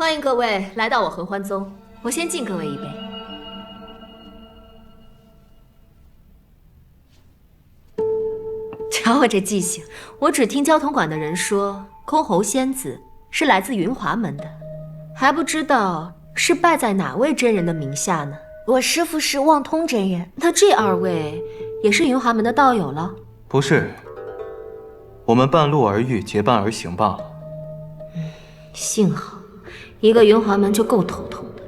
欢迎各位来到我合欢宗，我先敬各位一杯。瞧我这记性，我只听交通馆的人说，箜篌仙子是来自云华门的，还不知道是拜在哪位真人的名下呢？我师父是望通真人。那这二位也是云华门的道友了？不是，我们半路而遇，结伴而行罢了。幸好，一个云华门就够头痛的。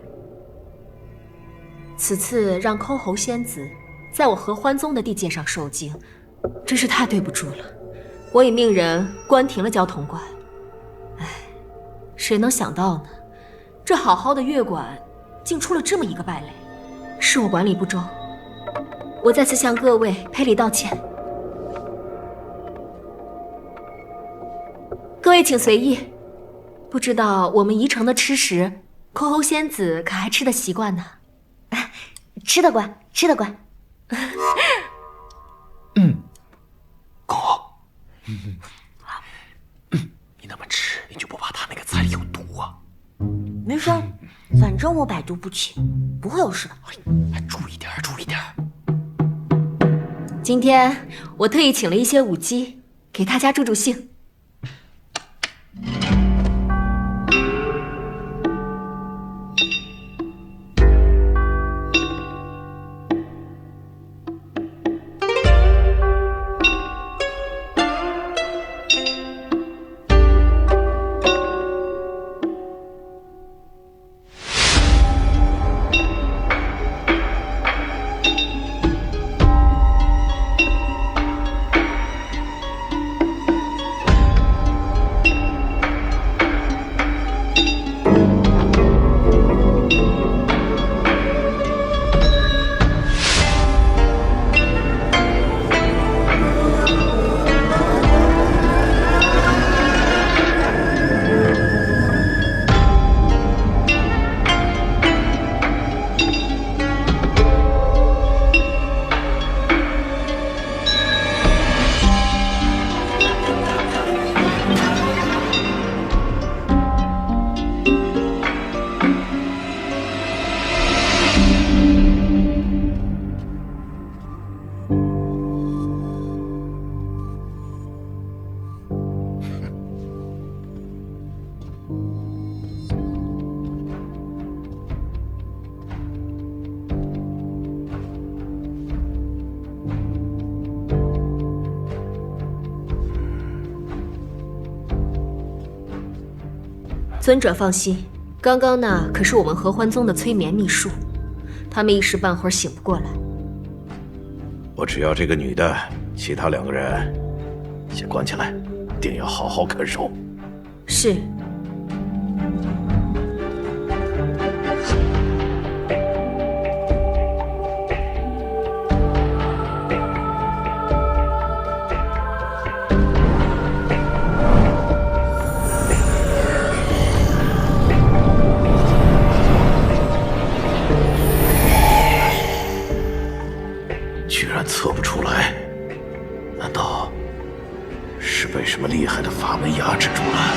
此次让箜篌仙子在我合欢宗的地界上受惊，真是太对不住了。我已命人关停了交通馆。唉，谁能想到呢？这好好的乐馆，竟出了这么一个败类，是我管理不周。我再次向各位赔礼道歉。各位请随意。不知道我们宜城的吃食，箜篌仙子可还吃得习惯呢？吃得惯，吃得惯。箜篌，你那么吃，你就不怕他那个菜里有毒啊？没事，反正我百毒不侵，不会有事的。注意点，注意点。今天我特意请了一些舞姬，给大家助助兴。尊者放心，刚刚那可是我们合欢宗的催眠秘术，他们一时半会儿醒不过来。我只要这个女的，其他两个人先关起来，定要好好看守。是。居然测不出来，难道是被什么厉害的法门压制住了？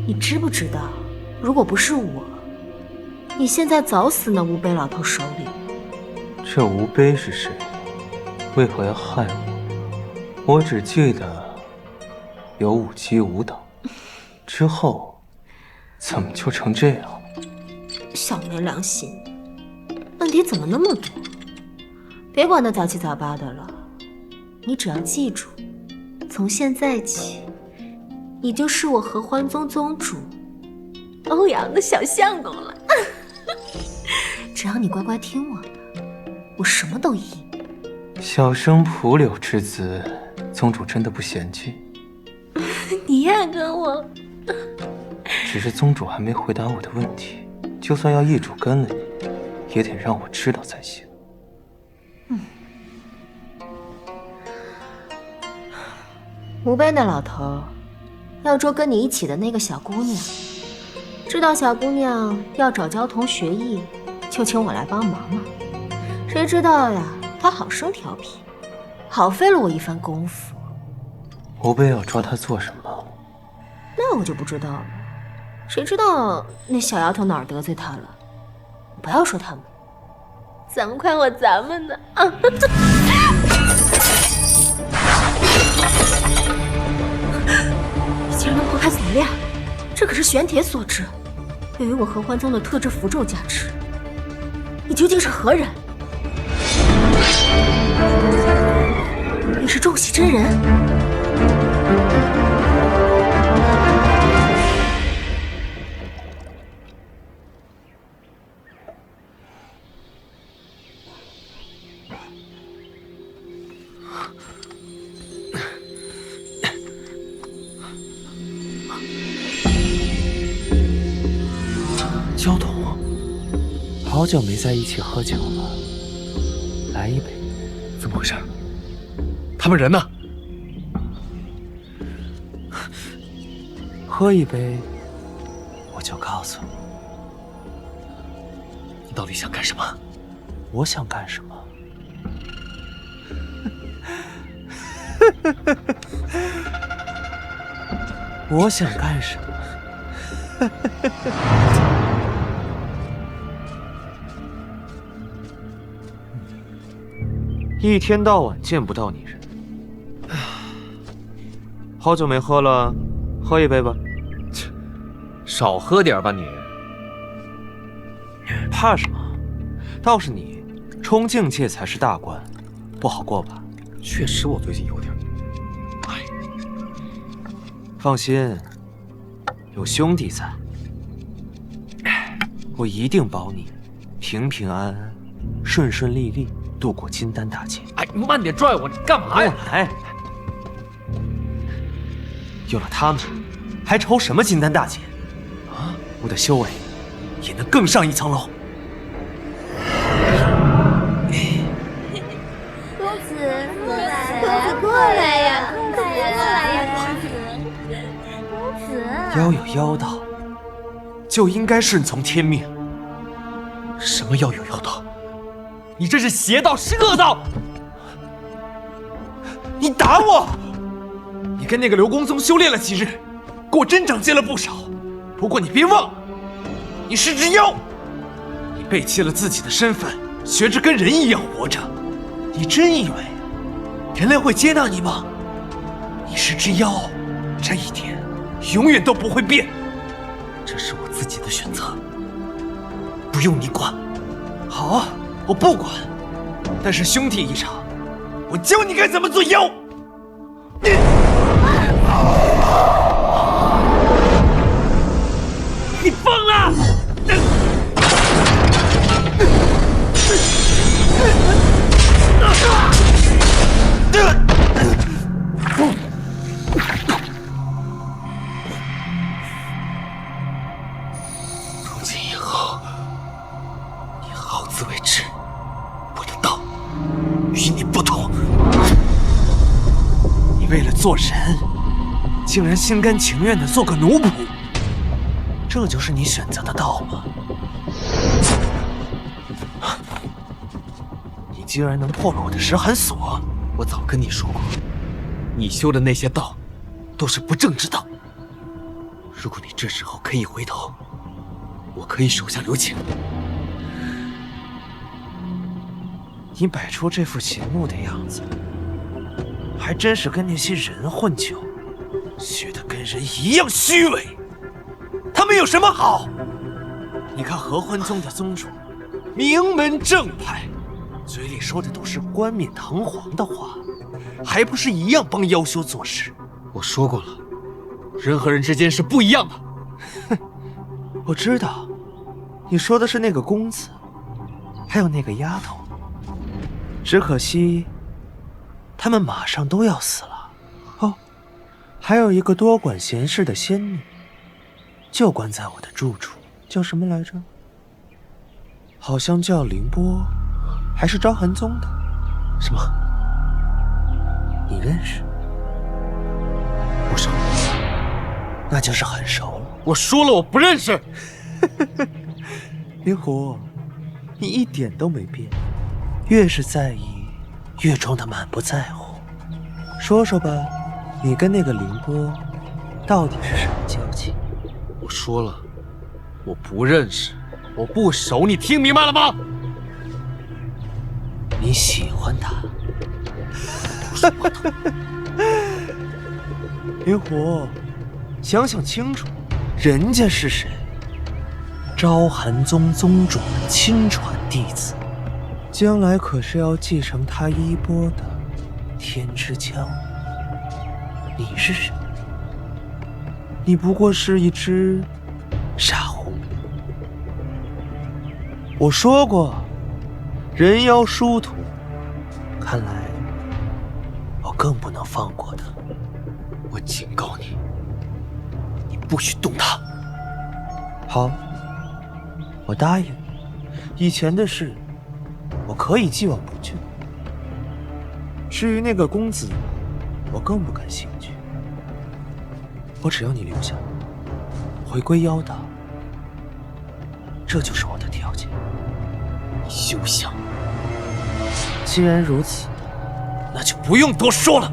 你知不知道，如果不是我，你现在早死那吴碑老头手里。这吴碑是谁？为何要害我？我只记得有舞姬舞蹈，之后怎么就成这样了？小没良心，问题怎么那么多？别管那杂七杂八的了，你只要记住，从现在起，你就是我合欢宗宗主欧阳的小相公了。只要你乖乖听我的，我什么都依。小生蒲柳之子，宗主真的不嫌弃？你也跟我？只是宗主还没回答我的问题，就算要易主跟了你，也得让我知道才行。吴碑那老头要捉跟你一起的那个小姑娘，知道小姑娘要找焦桐学艺，就请我来帮忙嘛。谁知道呀，他好生调皮，好费了我一番功夫。吴碑要抓他做什么？那我就不知道了，谁知道那小丫头哪儿得罪他了？不要说他们，咱们快活咱们呢！啊你竟然能破开锁链，这可是玄铁所制，又有我合欢宗的特制符咒加持。你究竟是何人？你是众喜真人？焦桐，好久没在一起喝酒了，来一杯。怎么回事？他们人呢？喝一杯，我就告诉你，你到底想干什么？我想干什么。我想干什么？一天到晚见不到你人，好久没喝了，喝一杯吧。少喝点吧你。怕什么？倒是你，冲境界才是大关，不好过吧？确实，我最近有点……哎，放心，有兄弟在，我一定保你平平安安、顺顺利利度过金丹大劫。哎，慢点拽我，你干嘛呀？来，有了他们，还愁什么金丹大劫？啊，我的修为也能更上一层楼。公子过来呀！公子，妖有妖道，就应该顺从天命。什么妖有妖道？你这是邪道，是恶道！你打我！你跟那个刘公宗修炼了几日，果真长进了不少。不过你别忘了，你是只妖，你背弃了自己的身份，学着跟人一样活着。你真以为人类会接纳你吗？你是只妖，这一点永远都不会变。这是我自己的选择，不用你管。好啊，我不管。但是兄弟一场，我教你该怎么做妖。你疯了！从今以后，你好自为之，我的道与你不同。你为了做人，竟然心甘情愿地做个奴仆，这就是你选择的道吗？你居然能破了我的石函锁！我早跟你说过，你修的那些道都是不正之道。如果你这时候可以回头，我可以手下留情。你摆出这副醒目的样子，还真是跟那些人混酒，学得跟人一样虚伪。他们有什么好？你看合欢宗的宗主，名门正派，嘴里说的都是冠冕堂皇的话，还不是一样帮妖修做事？我说过了，人和人之间是不一样的。哼，我知道，你说的是那个公子，还有那个丫头。只可惜，他们马上都要死了。哦，还有一个多管闲事的仙女，就关在我的住处，叫什么来着？好像叫凌波，还是昭寒宗的。什么？你认识？不熟。那就是很熟了。我说了，我不认识。灵狐，你一点都没变，越是在意，越装得满不在乎。说说吧，你跟那个凌波到底是什么交情？我说了，我不认识，我不熟，你听明白了吗？你喜欢他？不是我的。灵狐，想想清楚，人家是谁？昭寒宗宗主的亲传弟子，将来可是要继承他衣钵的天之骄。你是谁？你不过是一只傻狐。我说过，人妖殊途，看来我更不能放过他。我警告你，你不许动他。好，我答应。以前的事，我可以既往不咎。至于那个公子，我更不感兴趣。我只要你留下，回归妖道，这就是我的条件。你休想！既然如此，那就不用多说了。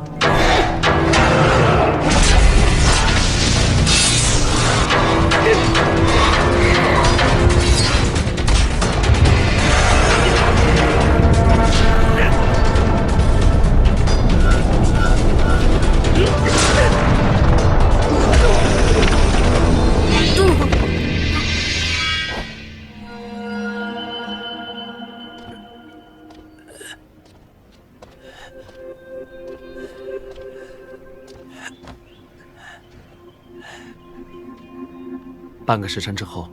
半个时辰之后，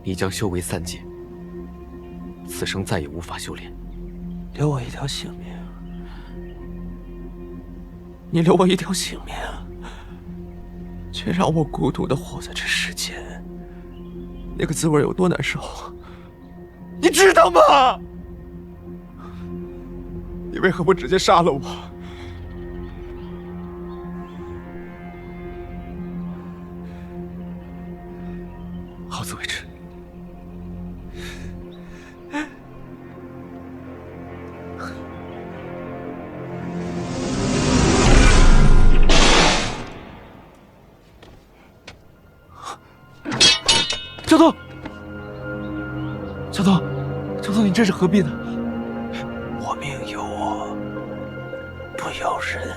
你将修为3阶，此生再也无法修炼。留我一条性命，你留我一条性命，却让我孤独地活在这世间，那个滋味有多难受，你知道吗？你为何不直接杀了我？好自为之。教头，教头，教头，你这是何必呢？我命由我，不由人。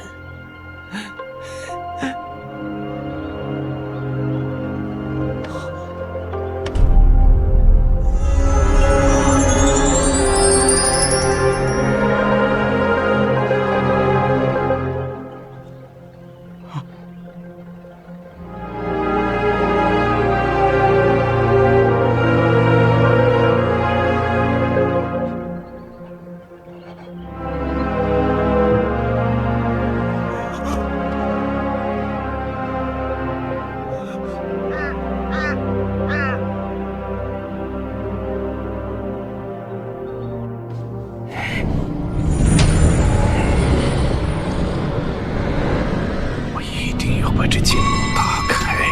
这剑门打开。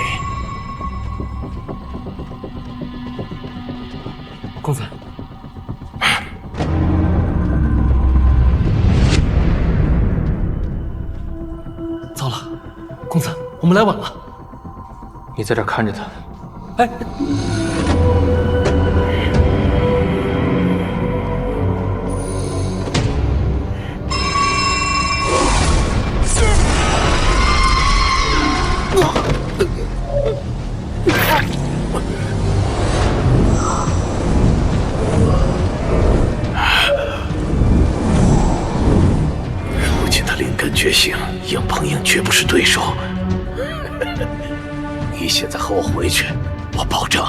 公子，糟了，公子，我们来晚了。你在这儿看着他。哎。如今他灵根觉醒，硬碰硬绝不是对手。你现在和我回去，我保证，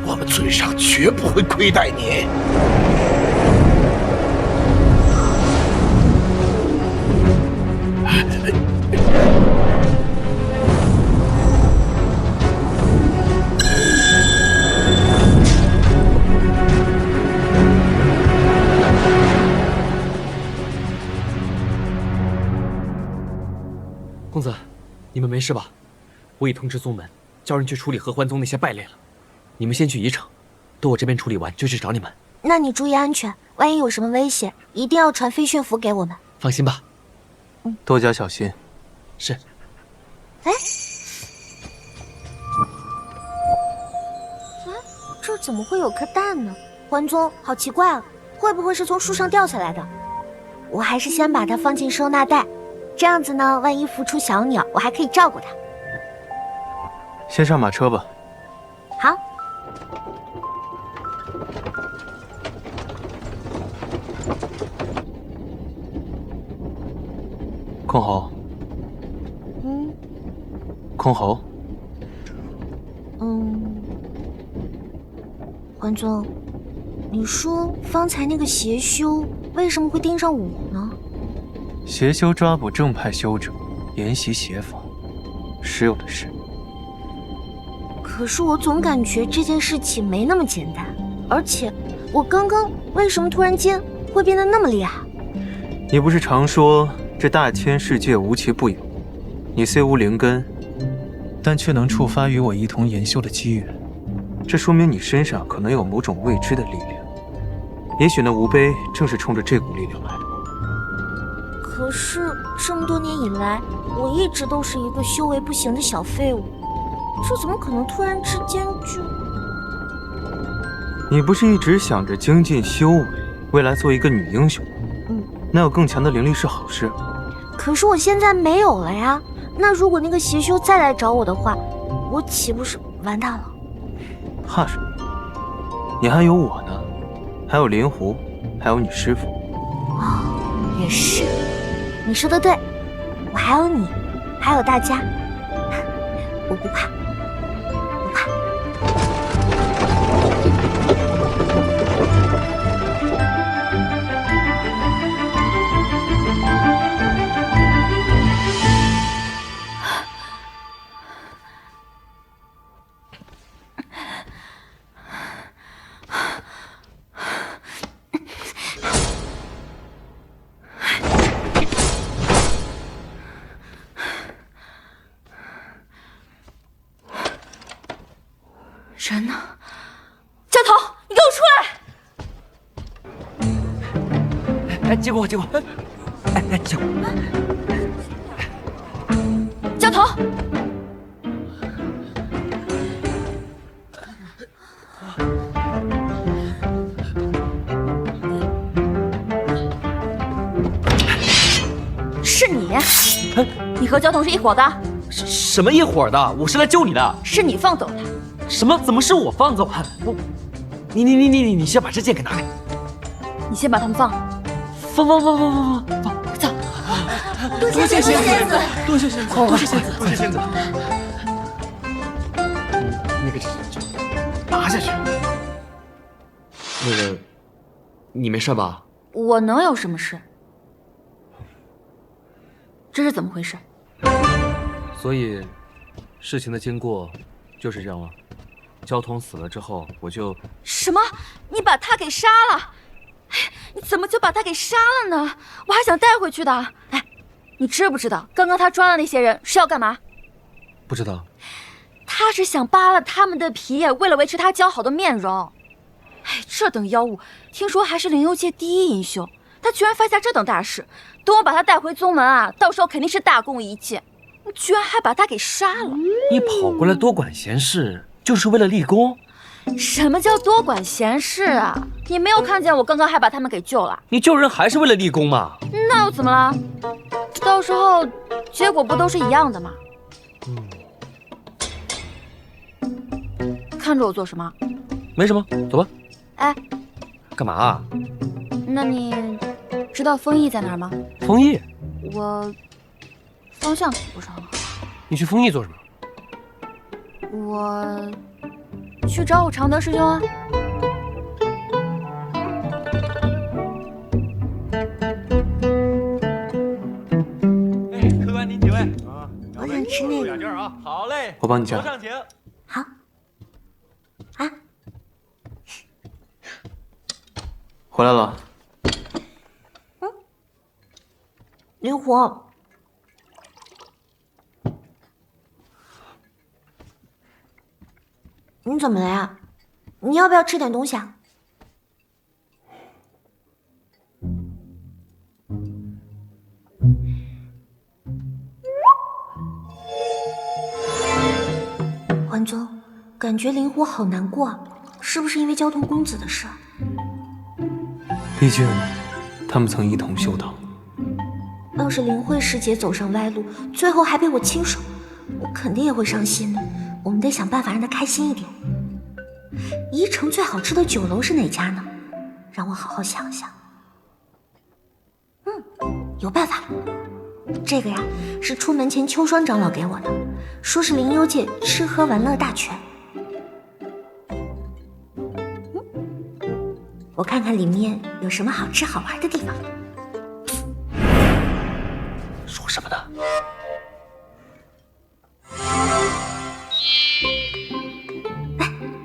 我们尊上绝不会亏待你。公子，你们没事吧？我已通知宗门，叫人去处理合欢宗那些败类了。你们先去宜城，等我这边处理完就去找你们。那你注意安全，万一有什么危险，一定要传飞旋符给我们。放心吧。多加小心。是。哎，这怎么会有颗蛋呢？欢宗，好奇怪啊，会不会是从树上掉下来的？我还是先把它放进收纳袋，这样子呢，万一孵出小鸟，我还可以照顾它。先上马车吧。好。箜篌。箜篌。欢宗，你说方才那个邪修为什么会盯上我呢？邪修抓捕正派修者，研习邪法，时有的事。可是我总感觉这件事情没那么简单，而且我刚刚为什么突然间会变得那么厉害？你不是常说这大千世界无奇不有，你虽无灵根，但却能触发与我一同研修的机缘，这说明你身上可能有某种未知的力量。也许那无悲正是冲着这股力量来的。可是这么多年以来，我一直都是一个修为不行的小废物，这怎么可能突然之间就……你不是一直想着精进修为，未来做一个女英雄吗？那有更强的灵力是好事。可是我现在没有了呀。那如果那个邪修再来找我的话，我岂不是完蛋了？怕什么？你还有我呢，还有灵狐，还有你师父。也是，你说的对，我还有你，还有大家，我不怕，不怕。人呢？教头，你给我出来！哎，接过，接过。哎，接过。教头，是你？你和教头是一伙的？什么一伙的？我是来救你的。是你放走他。什么？怎么是我放走他？我，你先把这剑给拿开。你先把他们放。放，走。多谢仙子，多谢仙子，多谢仙子，多谢仙子。那个拿下去。那个，你没事吧？我能有什么事？这是怎么回事？所以，事情的经过就是这样了。交通死了之后，我就……什么？你把他给杀了？哎，你怎么就把他给杀了呢？我还想带回去的。哎，你知不知道刚刚他抓的那些人是要干嘛？不知道。他是想扒了他们的皮，为了维持他姣好的面容。哎，这等妖物，听说还是灵幽界第一隐修，他居然犯下这等大事。等我把他带回宗门啊，到时候肯定是大功一件。你居然还把他给杀了！你跑过来多管闲事，就是为了立功？什么叫多管闲事啊？你没有看见我刚刚还把他们给救了？你救人还是为了立功嘛？那又怎么了？到时候结果不都是一样的吗？看着我做什么？没什么，走吧。哎，干嘛啊？那你知道丰毅在哪儿吗？丰毅？我方向对不上了。你去丰毅做什么？我去找我常德师兄啊。吃那个。眼镜啊，好嘞，我帮你加楼。上请。好。啊，回来了。灵狐，你怎么了呀？你要不要吃点东西啊？桓宗，感觉灵狐好难过啊，是不是因为交通公子的事？毕竟，他们曾一同修道。要是灵慧师姐走上歪路，最后还被我亲手，我肯定也会伤心的。我们得想办法让她开心一点。宜城最好吃的酒楼是哪家呢？让我好好想想。有办法了。这个呀，是出门前秋霜长老给我的，说是灵幽界吃喝玩乐大全。我看看里面有什么好吃好玩的地方。说什么呢？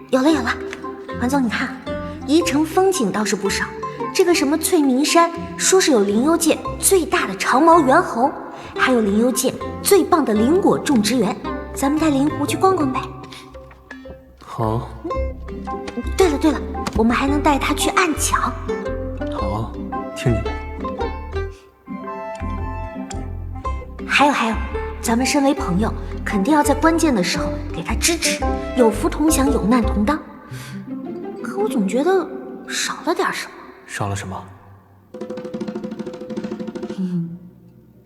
有了有了，桓总，你看，宜城风景倒是不少。这个什么翠明山，说是有灵幽界最大的长毛猿猴，还有灵幽界最棒的灵果种植园。咱们带灵狐去逛逛呗。好。对了对了，我们还能带他去暗抢。好，听你的。还有，咱们身为朋友，肯定要在关键的时候给他支持，有福同享，有难同当。可我总觉得少了点什么。少了什么？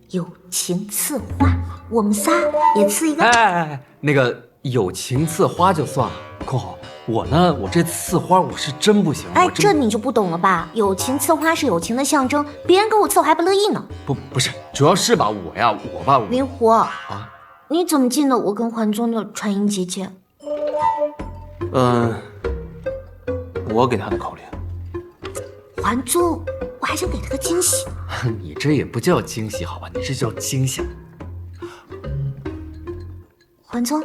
友情刺花，我们仨也刺一个。哎，那个友情刺花就算了，空好。我呢，我这刺花我是真不行。这你就不懂了吧？友情刺花是友情的象征，别人给我刺我还不乐意呢。不是，主要是吧，我灵狐你怎么进的我跟桓宗的传音结界？我给他的口令。桓宗，我还想给他个惊喜。你这也不叫惊喜好吧？你这叫惊吓。桓宗，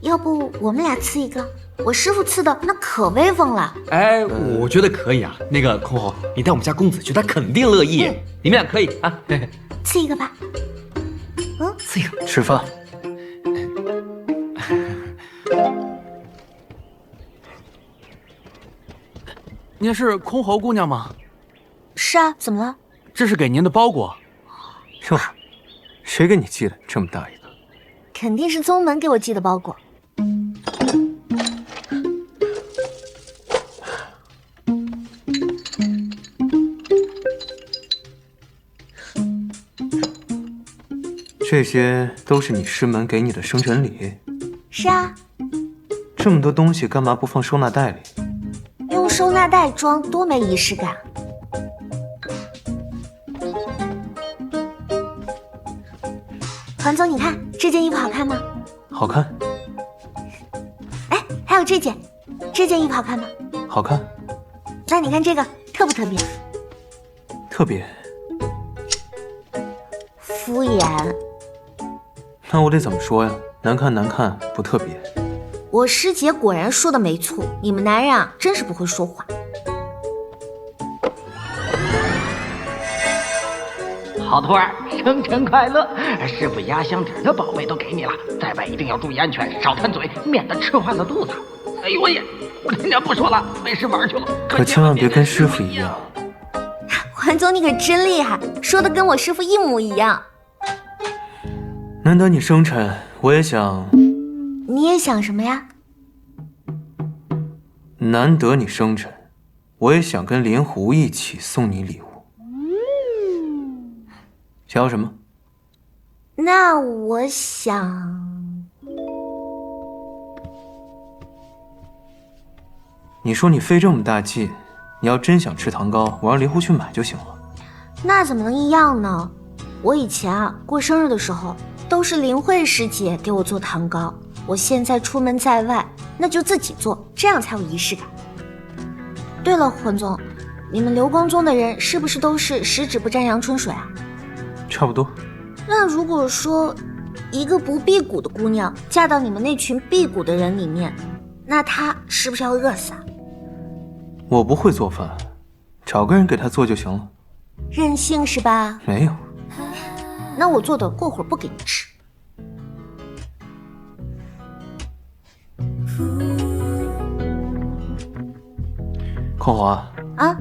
要不我们俩刺一个？我师傅刺的那可威风了。哎，我觉得可以啊。那个空侯，你带我们家公子去，他肯定乐意。你们俩可以啊。刺一个吧。刺一个。吃饭。您是空侯姑娘吗？是啊，怎么了？这是给您的包裹。哟，谁给你寄的这么大一个？肯定是宗门给我寄的包裹。这些都是你师门给你的生辰礼。是啊。这么多东西干嘛不放收纳袋里？用收纳袋装多没仪式感。桓总，你看这件衣服好看吗？好看。哎，还有这件衣服好看吗？好看。那你看这个特不特别？特别。敷衍。那我得怎么说呀？难看，不特别。我师姐果然说的没错，你们男人啊，真是不会说话。好徒儿，生辰快乐！师傅压箱底的宝贝都给你了，在外一定要注意安全，少贪嘴，免得吃坏了肚子。哎呦我也，人家不说了，没事玩去了。可千万别跟师傅一样。桓总，你可真厉害，说的跟我师傅一模一样。难得你生辰，我也想。你也想什么呀？难得你生辰，我也想跟灵狐一起送你礼物。想要什么？那我想……你说你费这么大劲，你要真想吃糖糕，我让灵狐去买就行了。那怎么能一样呢？我以前啊过生日的时候，都是灵慧师姐给我做糖糕。我现在出门在外，那就自己做，这样才有仪式感。对了，桓总，你们流光宗的人是不是都是十指不沾阳春水啊？差不多。那如果说一个不辟谷的姑娘嫁到你们那群辟谷的人里面，那她是不是要饿死啊？我不会做饭，找个人给她做就行了。任性是吧？没有。那我做的过会儿不给你吃。空华啊，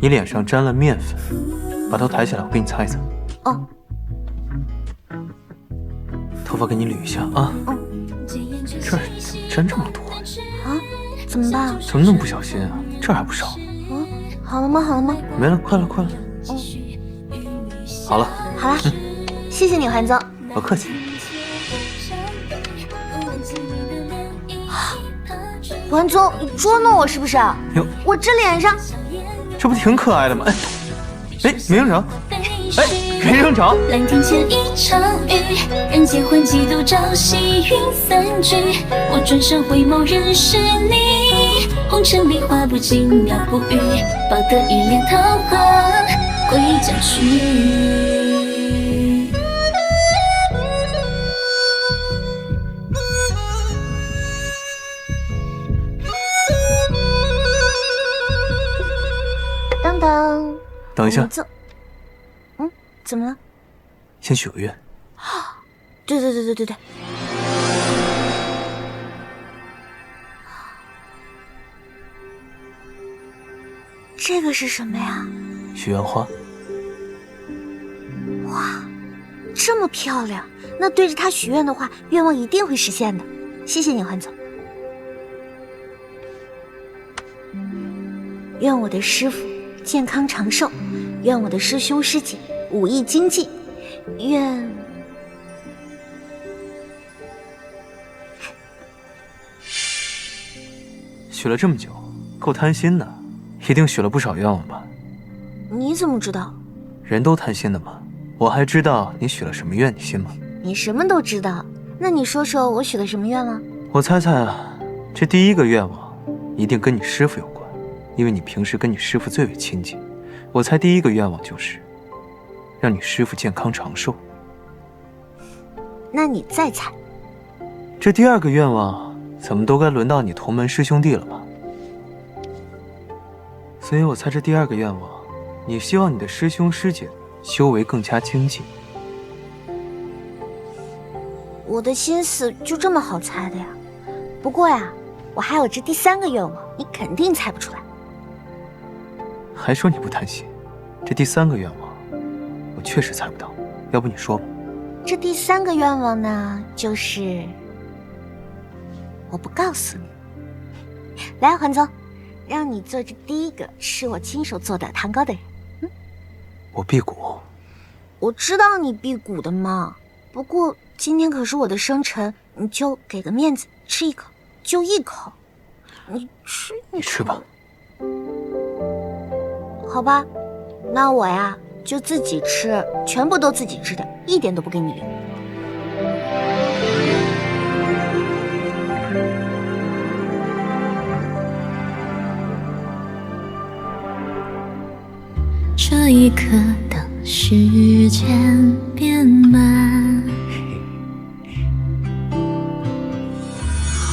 你脸上沾了面粉，把头抬起来，我给你擦一擦。哦。头发给你捋一下啊。这儿怎么沾这么多啊？怎么办？怎么那么不小心啊？这儿还不少。好了吗？好了吗？没了，快了，快了。好了。好了，谢谢你，环总。不客气。环总，你捉弄我是不是？哟，我这脸上，这不挺可爱的吗？哎，没扔着。哎，没扔着。蓝天前一场雨，人间欢几度朝夕云散聚。我转身回眸，认识你。红尘里花不尽，鸟不语，抱得一帘桃花归家去。当当，等一下。怎么了？先许个愿。对。这个是什么呀？许愿花。哇，这么漂亮！那对着它许愿的话，愿望一定会实现的。谢谢你，环总。愿我的师傅健康长寿，愿我的师兄师姐武艺精进，愿许了这么久，够贪心的，一定许了不少愿望吧？你怎么知道？人都贪心的嘛。我还知道你许了什么愿，你信吗？你什么都知道，那你说说我许了什么愿望？我猜猜啊，这第一个愿望一定跟你师傅有关，因为你平时跟你师傅最为亲近。我猜第一个愿望就是让你师傅健康长寿。那你再猜。这第二个愿望怎么都该轮到你同门师兄弟了吧？所以我猜这第二个愿望，你希望你的师兄师姐修为更加精进。我的心思就这么好猜的呀？不过呀，我还有这第三个愿望，你肯定猜不出来。还说你不贪心，这第三个愿望我确实猜不到，要不你说吧。这第三个愿望呢，就是我不告诉你。来，环总，让你做这第一个吃我亲手做的糖糕的人。我辟谷。我知道你辟谷的嘛，不过今天可是我的生辰，你就给个面子，吃一口，就一口。你吃吧。好吧，那我呀就自己吃，全部都自己吃的，一点都不给你留。这一刻，当时间变慢，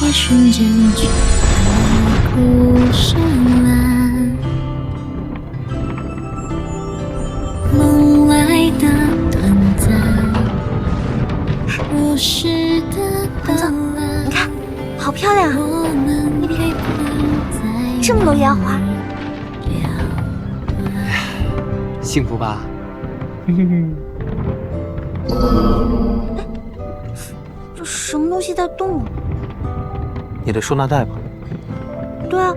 一瞬间就哭深蓝，梦来的短暂，如诗的斑斓。你看，好漂亮啊！这么多烟花。幸福吧？这什么东西在动啊？你的收纳袋吧？对啊。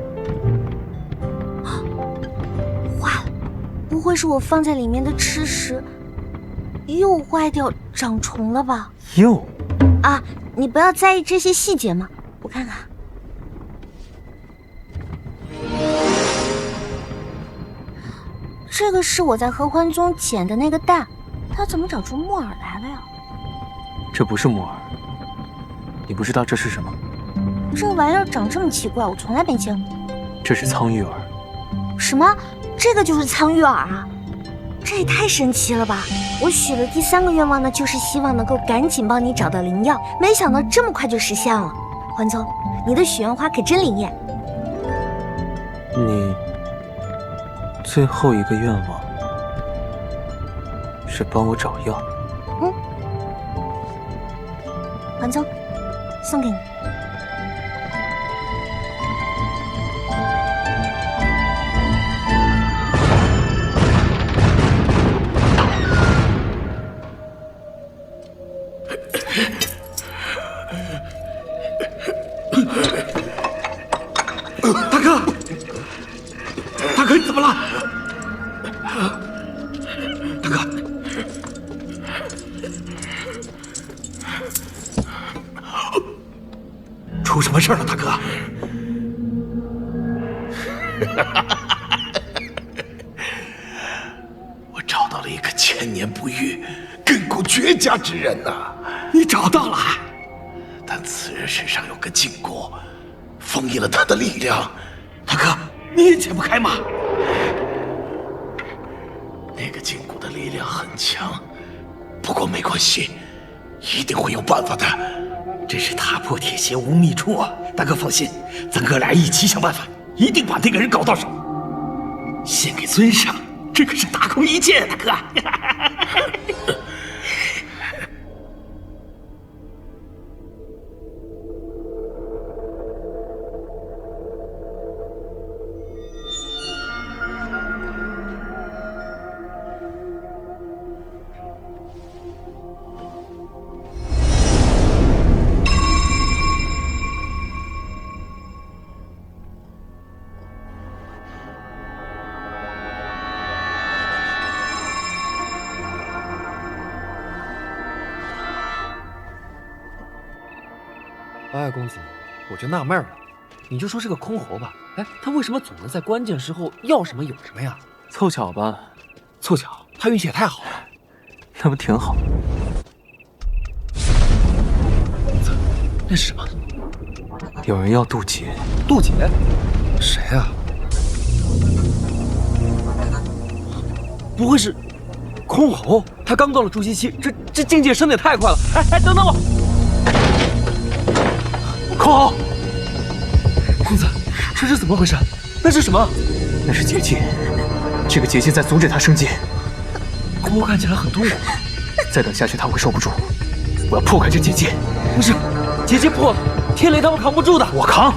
坏了，不会是我放在里面的吃食又坏掉长虫了吧？又？啊，你不要在意这些细节嘛。我看看。这个是我在合欢宗捡的那个蛋，它怎么长出木耳来了呀？这不是木耳，你不知道这是什么？这玩意儿长这么奇怪，我从来没见过。这是苍玉耳。什么？这个就是苍玉耳啊？这也太神奇了吧！我许了第3个愿望呢，就是希望能够赶紧帮你找到灵药，没想到这么快就实现了。桓宗，你的许愿花可真灵验。你最后一个愿望是帮我找药。桓宗，送给你。大哥，你怎么了？大哥，出什么事了，大哥？我找到了一个千年不遇、亘古绝佳之人呐！你找到了？但此人身上有个禁锢，封印了他的力量。大哥，你也解不开吗？那个禁锢的力量很强，不过没关系，一定会有办法的。真是踏破铁鞋无觅处啊！大哥放心，咱哥俩一起想办法，一定把那个人搞到手，献给尊上。这可是大功一件，大哥。哎，公子，我就纳闷了，你就说这个箜篌吧，哎，他为什么总能在关键时候要什么有什么呀？凑巧吧？凑巧，他运气也太好了。那不挺好？那是什么？有人要渡劫。渡劫？谁啊？不会是箜篌？他刚到了筑基期，这境界升得也太快了！哎，等等我！箜篌，公子，这是怎么回事？那是什么？那是结界，这个结界在阻止他升阶。箜篌看起来很痛苦，再等下去他会受不住。我要破开这结界。不是，结界破了，天雷他们扛不住的。我扛。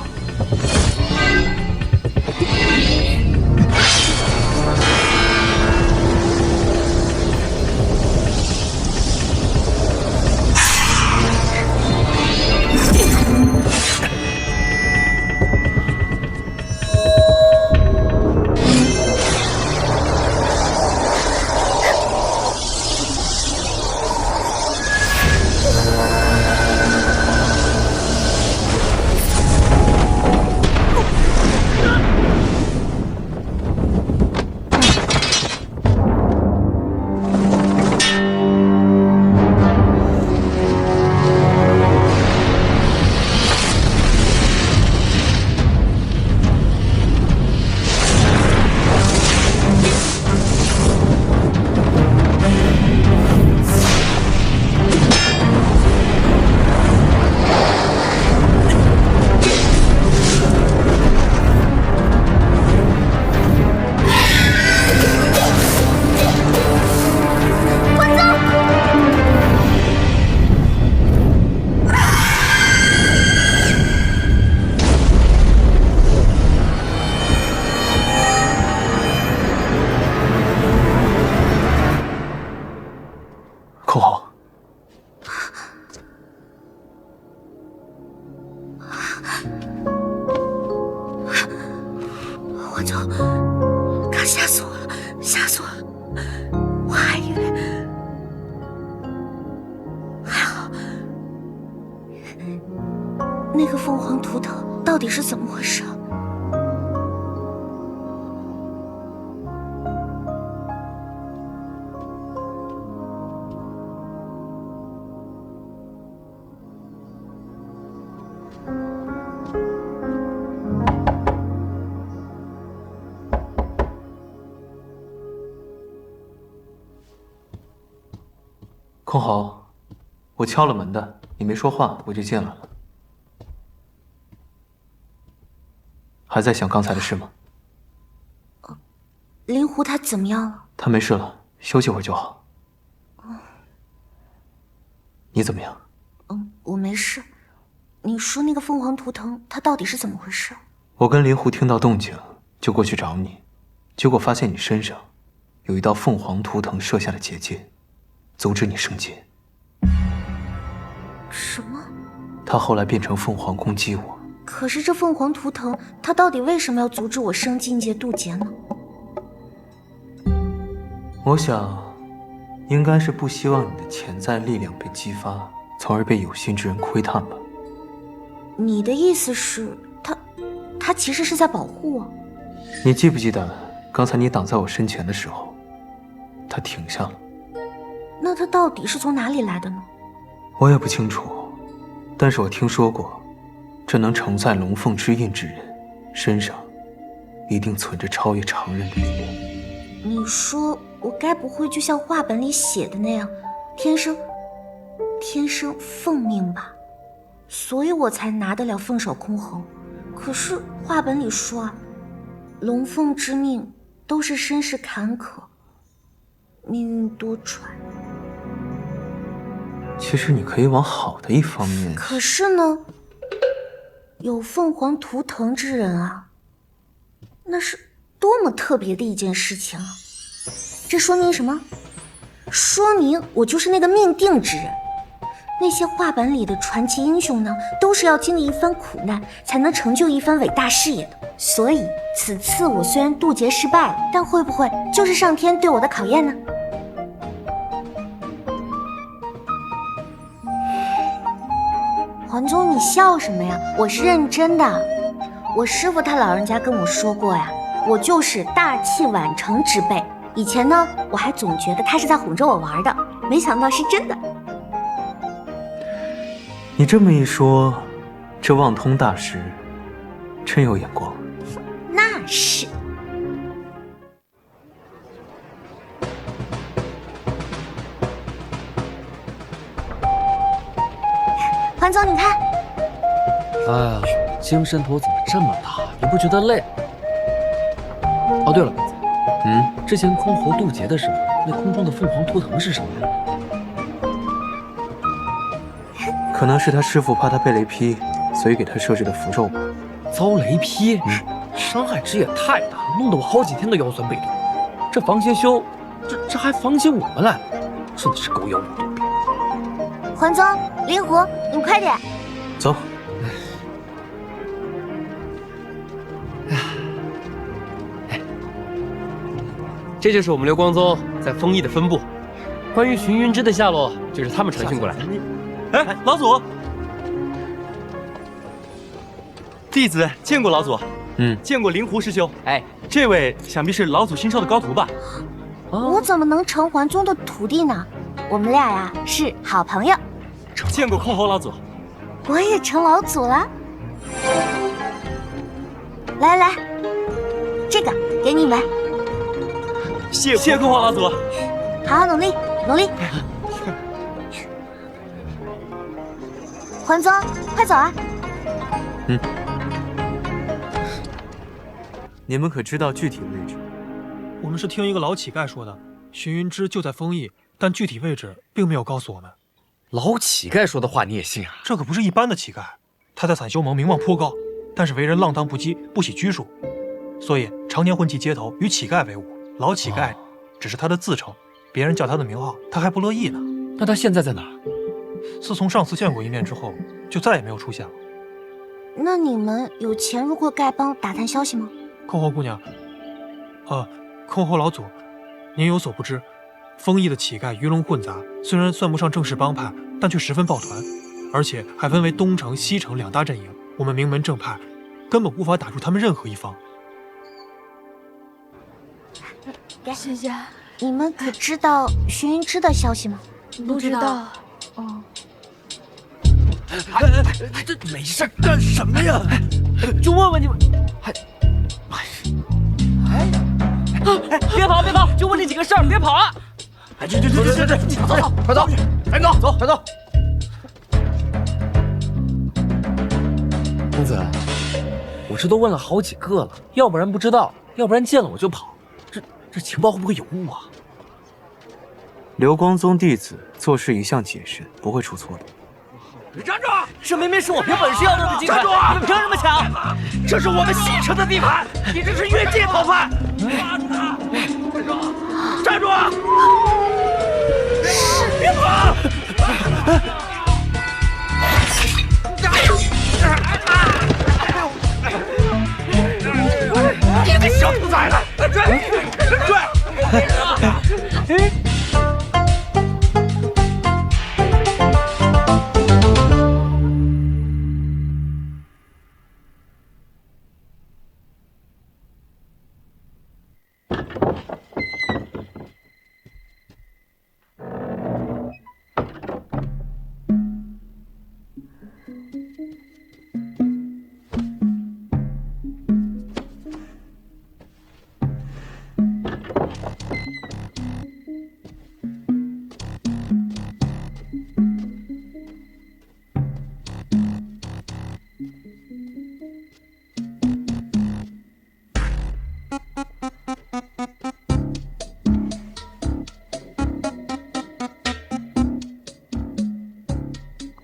箜篌，我就他吓死我了，吓死我了！我还以为还好，那个凤凰图腾到底是怎么回事？空侯，我敲了门的，你没说话，我就进来了。还在想刚才的事吗？灵狐他怎么样了？他没事了，休息会儿就好。你怎么样？我没事。你说那个凤凰图腾，它到底是怎么回事？我跟灵狐听到动静，就过去找你，结果发现你身上有一道凤凰图腾设下的结界，阻止你升阶。什么？他后来变成凤凰攻击我。可是这凤凰图腾，它到底为什么要阻止我升境界渡劫呢？我想，应该是不希望你的潜在力量被激发，从而被有心之人窥探吧。你的意思是，他其实是在保护我？你记不记得刚才你挡在我身前的时候，他停下了？那他到底是从哪里来的呢？我也不清楚，但是我听说过，这能承载龙凤之印之人，身上一定存着超越常人的力量。你说我该不会就像画本里写的那样，天生凤命吧？所以我才拿得了凤首空侯。可是画本里说啊，龙凤之命都是身世坎坷，命运多舛。其实你可以往好的一方面。可是呢，有凤凰图腾之人啊，那是多么特别的一件事情啊！这说明什么？说明我就是那个命定之人。那些画本里的传奇英雄呢，都是要经历一番苦难，才能成就一番伟大事业的。所以此次我虽然渡劫失败了，但会不会就是上天对我的考验呢？黄宗，你笑什么呀？我是认真的。我师父他老人家跟我说过呀，我就是大器晚成之辈。以前呢，我还总觉得他是在哄着我玩的，没想到是真的。你这么一说，这望通大师真有眼光。那是。黄总，你看。哎呀，精神头怎么这么大？你不觉得累？哦，对了，之前空侯渡劫的时候，那空中的凤凰图腾是什么呀？可能是他师傅怕他被雷劈，所以给他设置的符咒吧。遭雷劈，伤害值也太大，弄得我好几天都腰酸背痛。这防邪修，这还防起我们来，真的是狗咬我肚皮。黄宗、灵狐，你们快点！走。这就是我们流光宗在丰邑的分部。关于寻云芝的下落，就是他们传讯过来的。哎，老祖，弟子见过老祖。见过灵狐师兄。哎，这位想必是老祖新收的高徒吧？我怎么能成桓宗的徒弟呢？我们俩呀是好朋友。见过空侯老祖。我也成老祖了。来，这个给你们。谢空侯老祖。好好努力。桓宗，快走啊！你们可知道具体位置？我们是听一个老乞丐说的，寻云芝就在丰邑，但具体位置并没有告诉我们。老乞丐说的话你也信啊？这可不是一般的乞丐，他在散修盟名望颇高，但是为人浪荡不羁，不喜拘束，所以常年混迹街头，与乞丐为伍。老乞丐只是他的自称，别人叫他的名号，他还不乐意呢。那他现在在哪儿？自从上次见过一面之后，就再也没有出现了。那你们有潜入过丐帮打探消息吗？空侯姑娘，空侯老祖，您有所不知，丰邑的乞丐鱼龙混杂，虽然算不上正式帮派，但却十分抱团，而且还分为东城、西城两大阵营。我们名门正派根本无法打入他们任何一方。谢谢。你们可知道寻云芝的消息吗？不知道。这没事干什么呀？就问问你们，别跑，就问这几个事儿，别跑啊！这，快走！赶紧走，走，快走。公子，我这都问了好几个了，要不然不知道，要不然见了我就跑，这情报会不会有误啊？流光宗弟子做事一向谨慎，不会出错的。站住！这明明是我凭本事要到的金牌，你们凭什么抢？这是我们西城的地盘，你这是越界讨饭！站住！别跑！你个小兔崽子，追！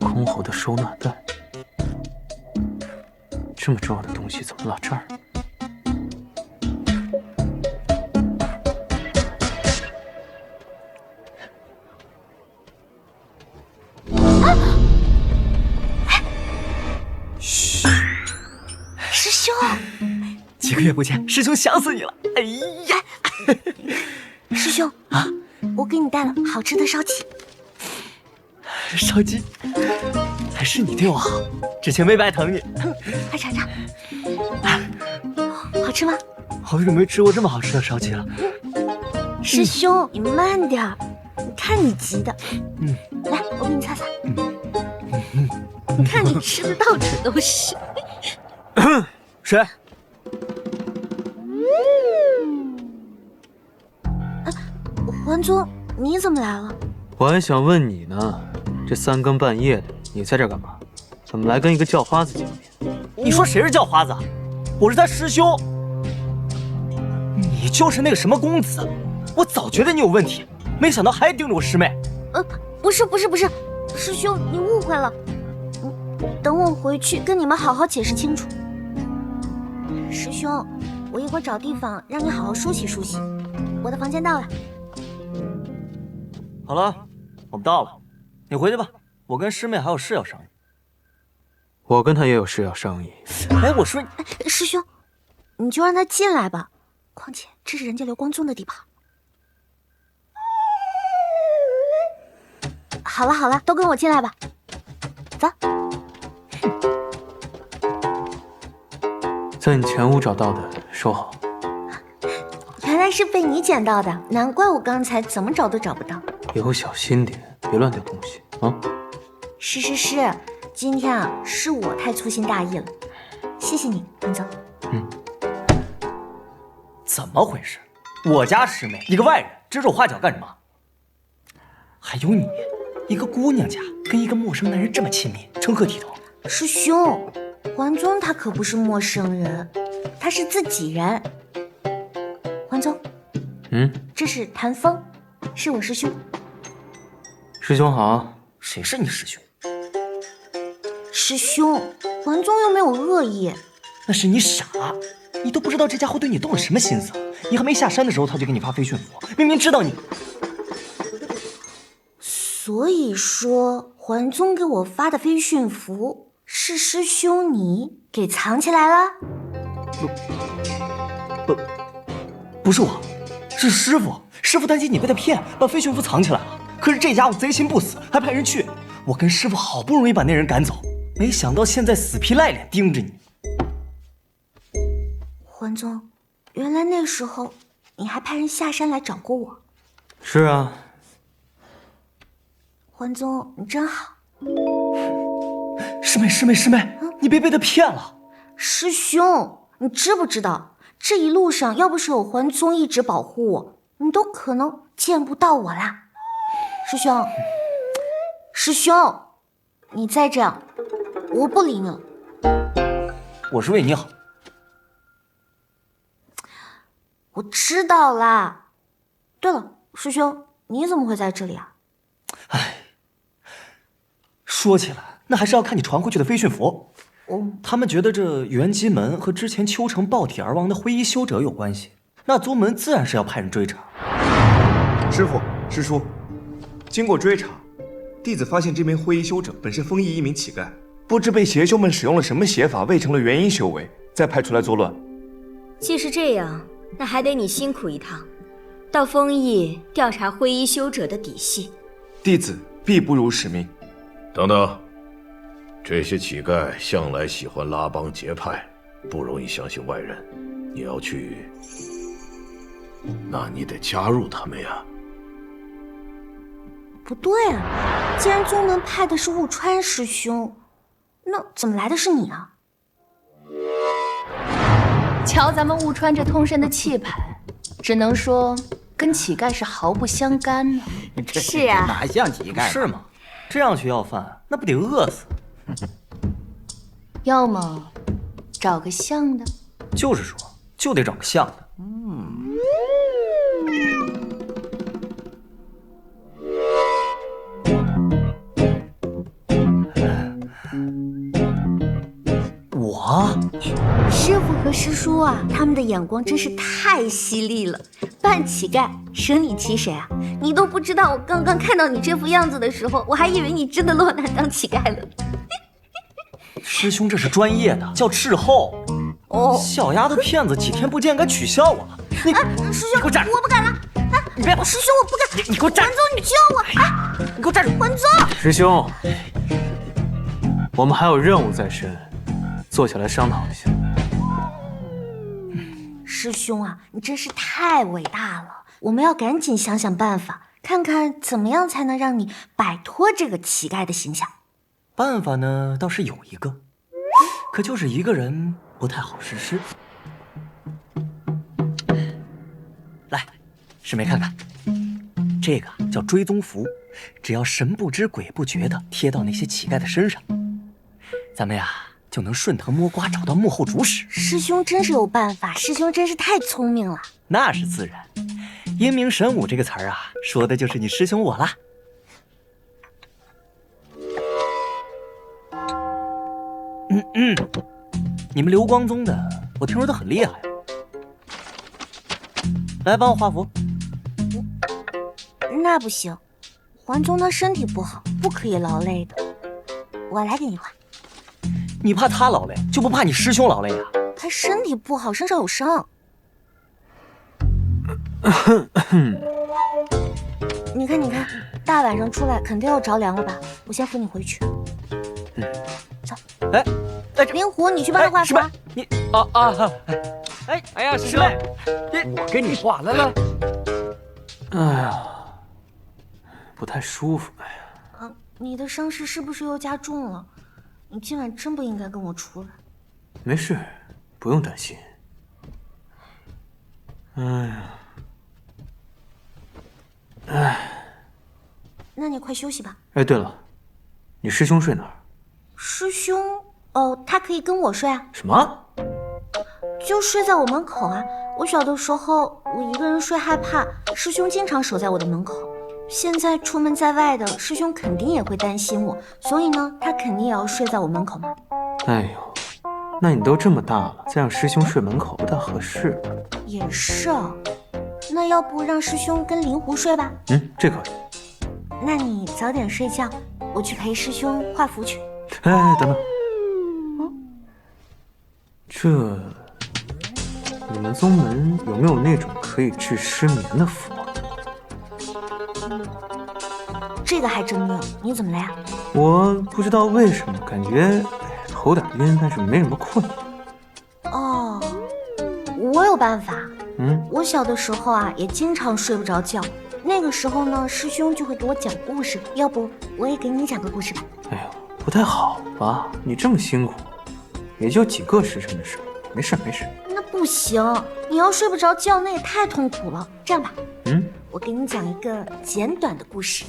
箜篌的收纳袋，这么重要的东西怎么落这儿？嘘，师兄，几个月不见，师兄想死你了。哎呀，师兄啊，我给你带了好吃的烧鸡。烧鸡，还是你对我好，之前没白疼你。快尝尝，好吃吗？好久没吃过这么好吃的烧鸡了。师兄，你慢点儿，你看你急的。来，我给你擦擦。你看你吃的到处都是。谁？桓宗，你怎么来了？我还想问你呢，这三更半夜的，你在这干嘛？怎么来跟一个叫花子见面？你说谁是叫花子？我是他师兄。你就是那个什么公子，我早觉得你有问题，没想到还盯着我师妹。不是，师兄，你误会了。等我回去跟你们好好解释清楚。师兄，我一会儿找地方让你好好梳洗梳洗。我的房间到了。好了，我们到了，你回去吧。我跟师妹还有事要商议。我跟他也有事要商议。哎，我说师兄，你就让他进来吧。况且这是人家流光宗的地盘。好了，都跟我进来吧。走。在你前屋找到的，收好。原来是被你捡到的，难怪我刚才怎么找都找不到。以后小心点，别乱丢东西啊！是，今天啊是我太粗心大意了，谢谢你，文宗。怎么回事？我家师妹，一个外人，指手画脚干什么？还有你，一个姑娘家跟一个陌生男人这么亲密，成何体统？师兄，桓宗他可不是陌生人，他是自己人。桓宗，这是谭风，是我师兄。师兄好。谁是你师兄？师兄，桓宗又没有恶意。那是你傻，你都不知道这家伙对你动了什么心思。你还没下山的时候，他就给你发飞讯符，明明知道你。所以说，桓宗给我发的飞讯符是师兄你给藏起来了？不是我，是师傅。师傅担心你被他骗，把飞讯符藏起来了。可是这家伙贼心不死，还派人去。我跟师傅好不容易把那人赶走，没想到现在死皮赖脸盯着你。桓宗，原来那时候你还派人下山来找过我。是啊。桓宗，你真好。师妹，你别被他骗了。师兄，你知不知道，这一路上要不是有桓宗一直保护我，你都可能见不到我啦。师兄，师兄，你再这样，我不理你了。我是为你好。我知道啦。对了，师兄，你怎么会在这里啊？说起来，那还是要看你传回去的飞讯符。他们觉得这元吉门和之前秋城爆体而亡的灰衣修者有关系，那宗门自然是要派人追查。师傅、师叔，经过追查，弟子发现这名灰衣修者本是丰邑一名乞丐，不知被邪修们使用了什么邪法，未成了元婴修为，再派出来作乱。既是这样，那还得你辛苦一趟，到丰邑调查灰衣修者的底细。弟子必不辱使命。等等，这些乞丐向来喜欢拉帮结派，不容易相信外人。你要去，那你得加入他们呀。不对啊，既然宗门派的是雾川师兄，那怎么来的是你啊？瞧咱们雾川这通身的气派，只能说跟乞丐是毫不相干呢。是啊，哪像乞丐？是吗？这样去要饭，那不得饿死？要么找个像的。就是说，就得找个像的。我师傅和师叔啊，他们的眼光真是太犀利了。扮乞丐，舍你其谁啊？你都不知道，我刚刚看到你这副样子的时候，我还以为你真的落难当乞丐了。师兄这是专业的，叫斥候。哦，小丫头片子几天不见，该取笑我了。你，师兄，你给我站住！我不敢了。哎，你别，师兄，我不敢。你给我站住！环宗，你救我！哎，你给我站住！环宗，师兄，我们还有任务在身，坐下来商讨一下。师兄啊，你真是太伟大了！我们要赶紧想想办法，看看怎么样才能让你摆脱这个乞丐的形象。办法呢，倒是有一个，可就是一个人不太好实施。来，师妹看看，这个叫追踪符，只要神不知鬼不觉的贴到那些乞丐的身上，咱们呀就能顺藤摸瓜找到幕后主使。师兄真是有办法，师兄真是太聪明了。那是自然，英明神武这个词儿啊，说的就是你师兄我啦。你们流光宗的，我听说他很厉害。来，帮我画符。那不行，环宗他身体不好，不可以劳累的。我来给你画。你怕他劳累，就不怕你师兄劳累啊？他身体不好，身上有伤。你看，你看，大晚上出来肯定要着凉了吧？我先扶你回去。走。哎，灵狐，你去帮他画符。你哎呀，师兄，我给你画来。哎呀，不太舒服。哎呀，你的伤势是不是又加重了？你今晚真不应该跟我出来。没事，不用担心。哎呀，哎，那你快休息吧。哎，对了，你师兄睡哪儿？师兄，他可以跟我睡啊。什么？就睡在我门口啊。我小的时候，我一个人睡害怕，师兄经常守在我的门口。现在出门在外的，师兄肯定也会担心我，所以呢，他肯定也要睡在我门口嘛。哎呦，那你都这么大了，再让师兄睡门口不太合适。也是啊，那要不让师兄跟灵狐睡吧？这可以。那你早点睡觉，我去陪师兄画符去。哎，等等，这你们宗门有没有那种可以治失眠的符？这个还真没有，你怎么了呀？我不知道为什么，感觉头点晕，但是没什么困。哦，我有办法。我小的时候啊，也经常睡不着觉。那个时候呢，师兄就会给我讲故事。要不我也给你讲个故事吧？哎呦，不太好吧？你这么辛苦，也就几个时辰的事，没事没事。那不行，你要睡不着觉，那也太痛苦了。这样吧，我给你讲一个简短的故事。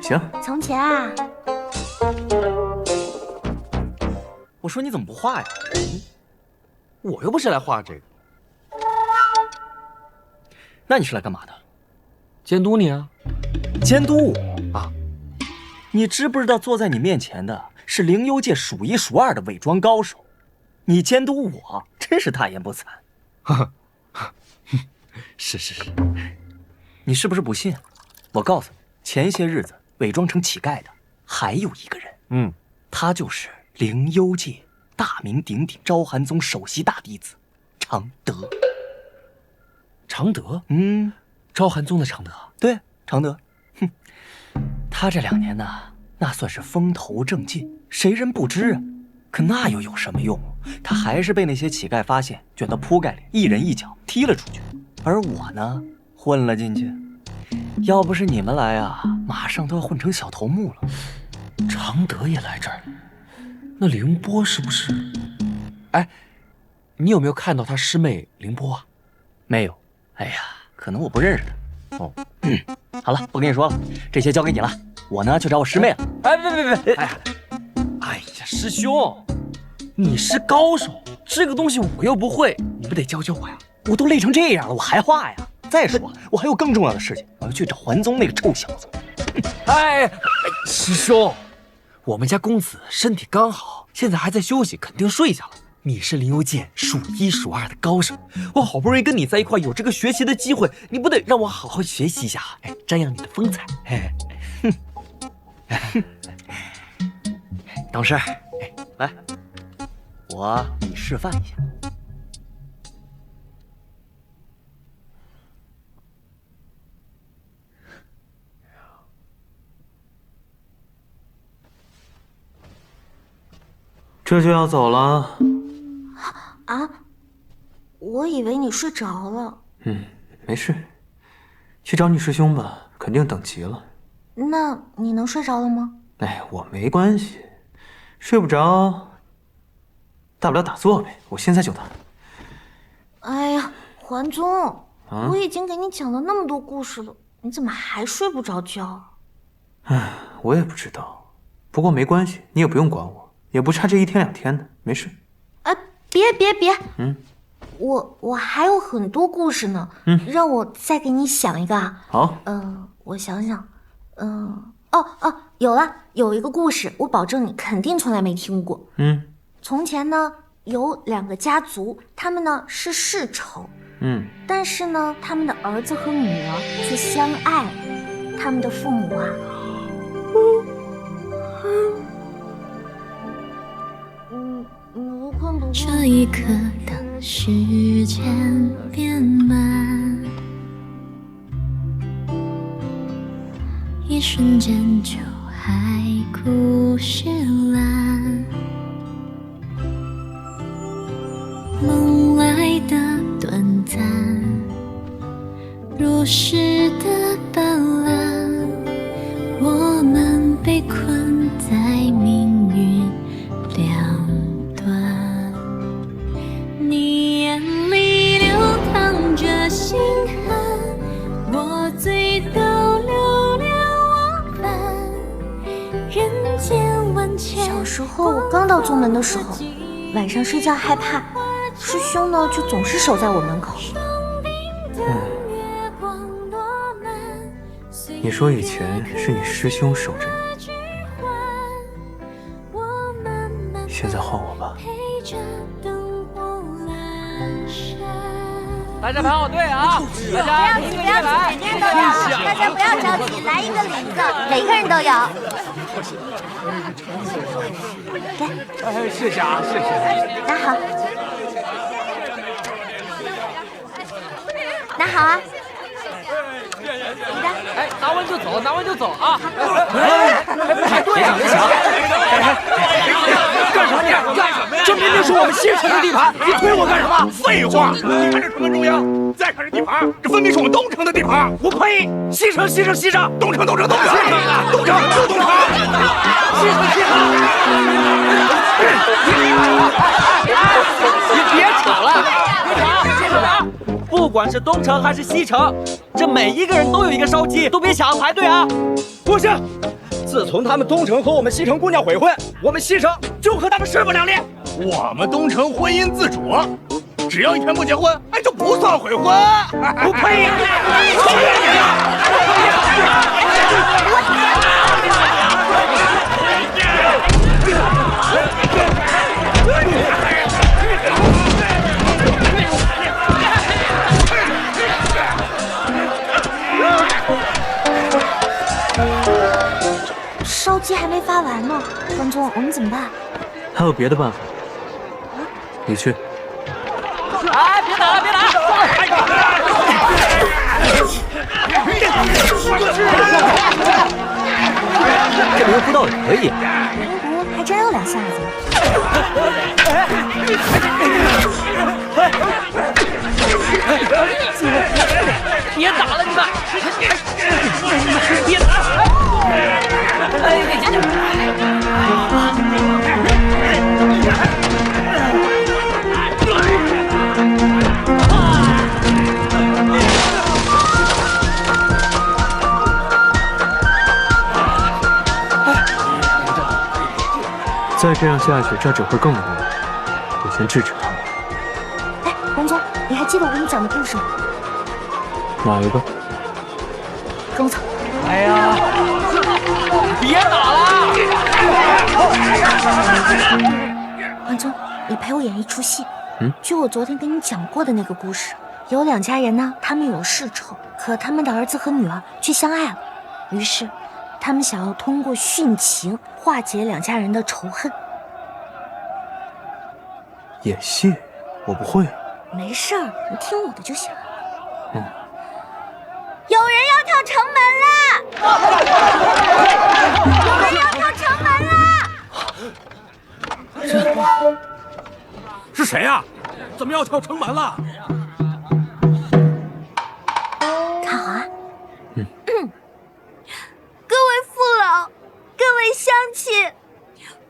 行。从前啊，我说你怎么不画呀？我又不是来画这个。那你是来干嘛的？监督你啊。监督我啊？你知不知道坐在你面前的是灵幽界数一数二的伪装高手？你监督我，真是大言不惭。是。你是不是不信？我告诉你，前些日子伪装成乞丐的还有一个人，他就是灵幽界大名鼎鼎昭寒宗首席大弟子常德。常德？昭寒宗的常德。对，常德。他这2年呢，那算是风头正劲，谁人不知啊？可那又有什么用？他还是被那些乞丐发现，卷到铺盖里，一人一脚踢了出去。而我呢，混了进去。要不是你们来啊，马上都要混成小头目了。常德也来这儿，那凌波是不是？哎，你有没有看到他师妹凌波啊？没有。哎呀，可能我不认识他。哦，好了，不跟你说了，这些交给你了。我呢，去找我师妹了。哎，别！哎呀，师兄，你是高手，这个东西我又不会，你不得教教我呀？我都累成这样了，我还画呀？再说，我还有更重要的事情，我要去找桓宗那个臭小子。哎，师兄，我们家公子身体刚好，现在还在休息，肯定睡下了。你是灵幽界数一数二的高手，我好不容易跟你在一块，有这个学习的机会，你不得让我好好学习一下？哎，瞻仰你的风采。懂事。来，我给你示范一下。这就要走了？啊，我以为你睡着了。没事，去找你师兄吧，肯定等急了。那你能睡着了吗？哎，我没关系，睡不着，大不了打坐呗。我现在就打。哎呀，桓宗，我已经给你讲了那么多故事了，你怎么还睡不着觉？哎，我也不知道，不过没关系，你也不用管我。也不差这1天2天的，没事。哎，别！我还有很多故事呢。让我再给你想一个啊。好。我想想。有了，有一个故事，我保证你肯定从来没听过。从前呢，有2个家族，他们呢是世仇。但是呢，他们的儿子和女儿却相爱。他们的父母啊。这一刻，当时间变慢，一瞬间就海枯石烂，梦来的短暂，如诗的斑斓，我们被困在命运两端，你眼里流淌着心寒，我嘴都流连忘返，人间万千。小时候我刚到宗门的时候，晚上睡觉害怕，师兄呢就总是守在我门口。你说以前是你师兄守着你，现在换我吧。大家排好队啊！大家不要急，每个人都有。大家不要着急，来一个领一个，每个人都有。谢谢啊，谢谢。拿好，拿好啊。哎，拿完就走，拿完就走啊！排队啊！干什么你？干什么呀？这明明是我们西城的地盘，你推我干什么？废话！你看这城门中央，再看这地盘，这分明是我们东城的地盘。我呸！西城，西城，西城，东城，东城，东城，东城，就东城，西城，西城。你别吵了，别吵！不管是东城还是西城，这每一个人都有一个烧鸡，都别想着排队啊！不行，自从他们东城和我们西城姑娘悔婚，我们西城就和他们势不两立。我们东城婚姻自主，只要一天不结婚，哎，就不算悔婚。不配呀！烧鸡还没发完呢，关总，我们怎么办？还有别的办法。你去。哎，别打了，别打了！这灵狐倒也可以。灵狐还真有两下子。别打了，你们！别打！再这样下去，这只会更乱。我先制止他们。哎，关总，你还记得我给你讲的故事吗？哪一个？中草。哎呀，别打了！关总，你陪我演一出戏。嗯。据我昨天跟你讲过的那个故事，有两家人呢，他们有世仇，可他们的儿子和女儿却相爱了，于是他们想要通过殉情化解两家人的仇恨。演戏，我不会。没事儿，你听我的就行了。嗯。有人要跳城门啦！有人要跳城门啦！是谁呀？怎么要跳城门了？看好啊！各位父老，各位乡亲，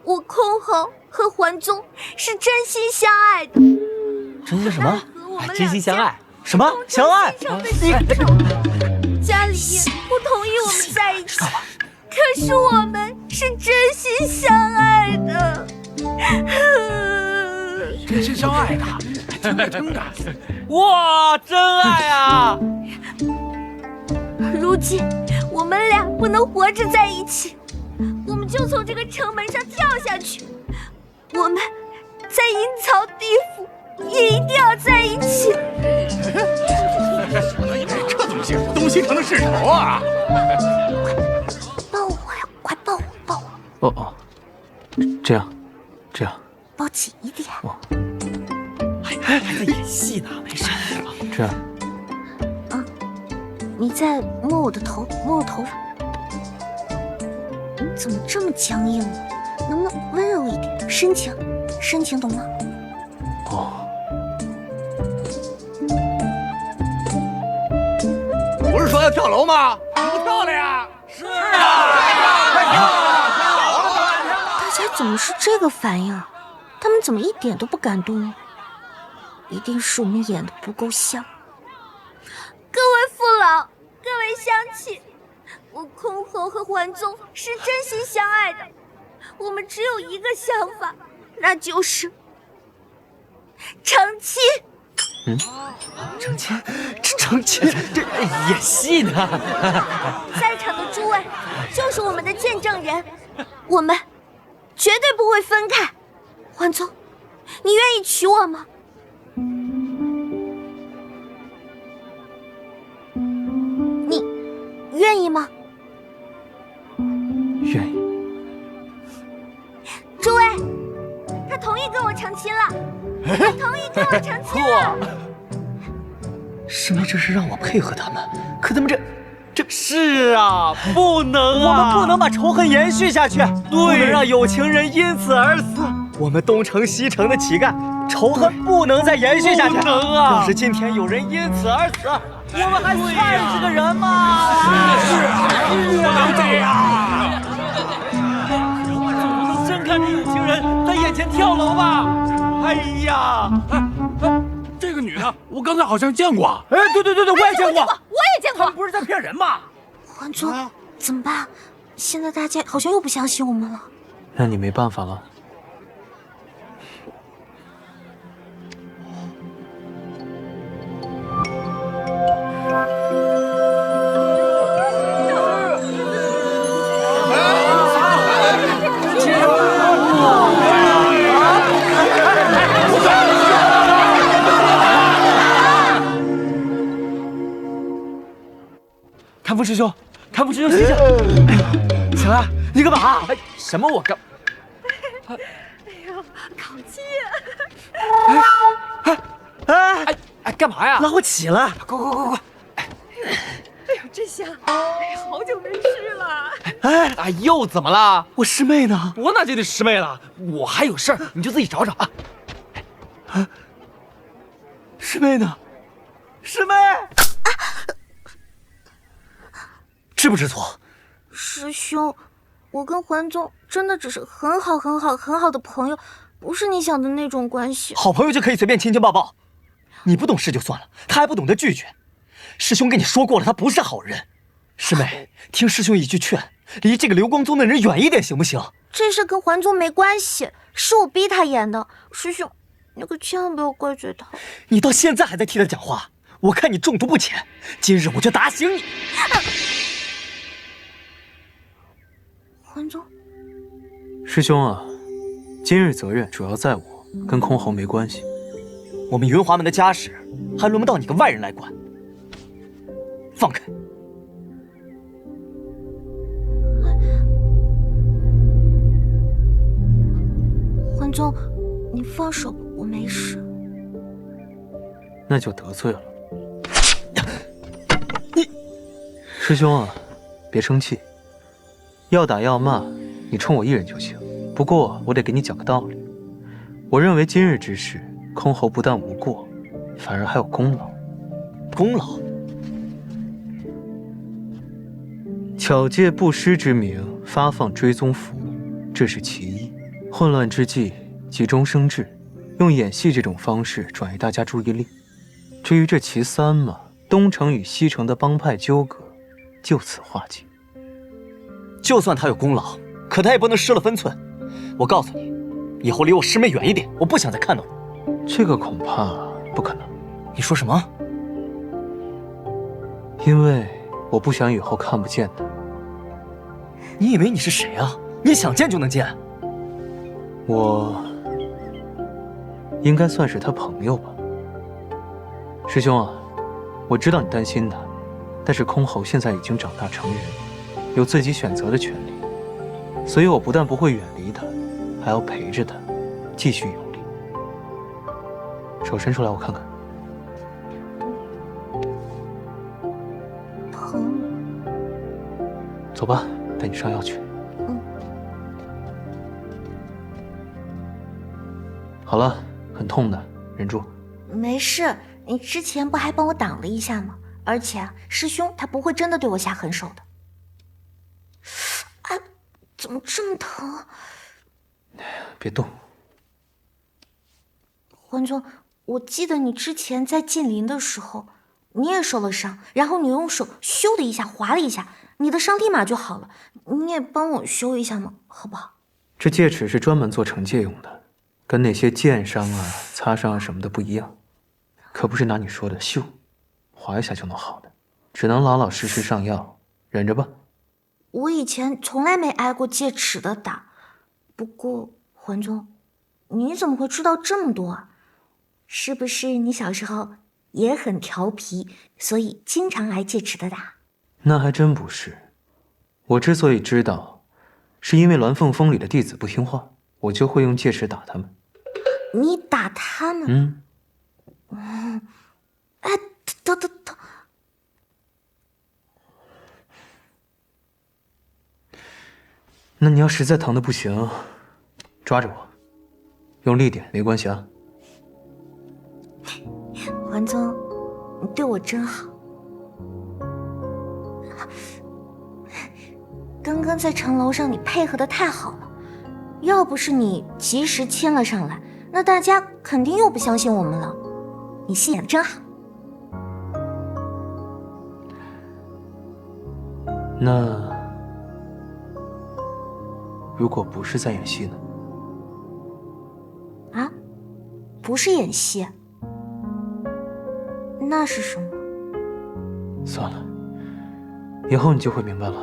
我箜篌和桓宗是真心相爱的。真心什么？真心相爱？什么相爱？家里也不同意我们在一起，可是我们是真心相爱的。真心相爱的，真的真的。哇，真爱啊！如今我们俩不能活着在一起，我们就从这个城门上跳下去。我们在阴曹地府也一定要在一起。这怎么行？东西城的世仇啊！抱我呀，快抱我，抱我！哦，这样，抱紧一点。还在演戏呢，没事。这样。你再摸我的头，摸我头发。你怎么这么僵硬呢？能不能温柔一点，深情，懂吗？哦。不是说要跳楼吗？不跳了呀！是啊！快跳！大家怎么是这个反应？他们怎么一点都不感动呢？一定是我们演的不够像。各位父老，各位乡亲，我箜篌和桓宗是真心相爱的，我们只有一个想法，那就是成亲。成亲，这演戏呢？在场的诸位就是我们的见证人，我们绝对不会分开。桓宗，你愿意娶我吗？你愿意吗？愿意。诸位，他同意跟我成亲了，他同意跟我成亲了。师妹这是让我配合他们，可他们这是啊，不能啊！我们不能把仇恨延续下去，不能让有情人因此而死。我们东城西城的乞丐，仇恨不能再延续下去。不能啊！要是今天有人因此而死，我们还算是个人吗？是啊，不能这样！总不能真看着有情人在眼前跳楼吧？哎呀！这个女的，我刚才好像见过。哎，对，我也见过，我也见过。他们不是在骗人吗？桓宗，怎么办？现在大家好像又不相信我们了。那你没办法了。师兄，开复师兄醒醒！哎呀，醒了，你干嘛？哎，什么我干？哎呦，烤鸡呀！哎，干嘛呀？拉我起来！快！哎呦，真香！哎，好久没吃了。哎，又怎么了？我师妹呢？我哪就得师妹了？我还有事儿，你就自己找找啊。师妹呢？师妹，知不知错？师兄，我跟桓宗真的只是很好的朋友，不是你想的那种关系。好朋友就可以随便亲亲抱抱？你不懂事就算了，他还不懂得拒绝。师兄跟你说过了，他不是好人。师妹，听师兄一句劝，离这个流光宗的人远一点，行不行？这事跟桓宗没关系，是我逼他演的。师兄，你可千万不要怪罪他。你到现在还在替他讲话，我看你中毒不浅，今日我就打醒你。桓宗，师兄啊，今日责任主要在我，跟空侯没关系。我们云华门的家事，还轮不到你个外人来管。放开！桓宗，你放手，我没事。那就得罪了。你，师兄啊，别生气，要打要骂，你冲我一人就行。不过我得给你讲个道理，我认为今日之事，空侯不但无过，反而还有功劳。功劳？巧借布施之名发放追踪符，这是其一。混乱之际急中生智，用演戏这种方式转移大家注意力。至于这其三嘛，东城与西城的帮派纠葛就此化解。就算他有功劳，可他也不能失了分寸。我告诉你，以后离我师妹远一点，我不想再看到你。这个恐怕不可能。你说什么？因为我不想以后看不见他。你以为你是谁啊？你想见就能见？我应该算是他朋友吧。师兄啊，我知道你担心他，但是空侯现在已经长大成人，有自己选择的权利，所以我不但不会远离他，还要陪着他，继续有力。手伸出来，我看看。疼。走吧，带你上药去。好了，很痛的，忍住。没事，你之前不还帮我挡了一下吗？而且师兄他不会真的对我下狠手的。哎，怎么这么疼？别动。桓宗，我记得你之前在晋陵的时候，你也受了伤，然后你用手咻的一下划了一下，你的伤立马就好了。你也帮我修一下吗？好不好？这戒尺是专门做惩戒用的，跟那些剑伤啊、擦伤啊什么的不一样，可不是拿你说的咻，划一下就能好的，只能老老实实上药，忍着吧。我以前从来没挨过戒尺的打，不过桓宗，你怎么会知道这么多啊？是不是你小时候也很调皮，所以经常挨戒尺的打？那还真不是，我之所以知道，是因为鸾凤峰里的弟子不听话，我就会用戒尺打他们。你打他们？哎，疼！那你要实在疼的不行，抓着我，用力点，没关系啊。桓宗，你对我真好。刚刚在城楼上你配合的太好了，要不是你及时牵了上来，那大家肯定又不相信我们了。你戏演的真好。那如果不是在演戏呢？啊？不是演戏，那是什么？算了，以后你就会明白了。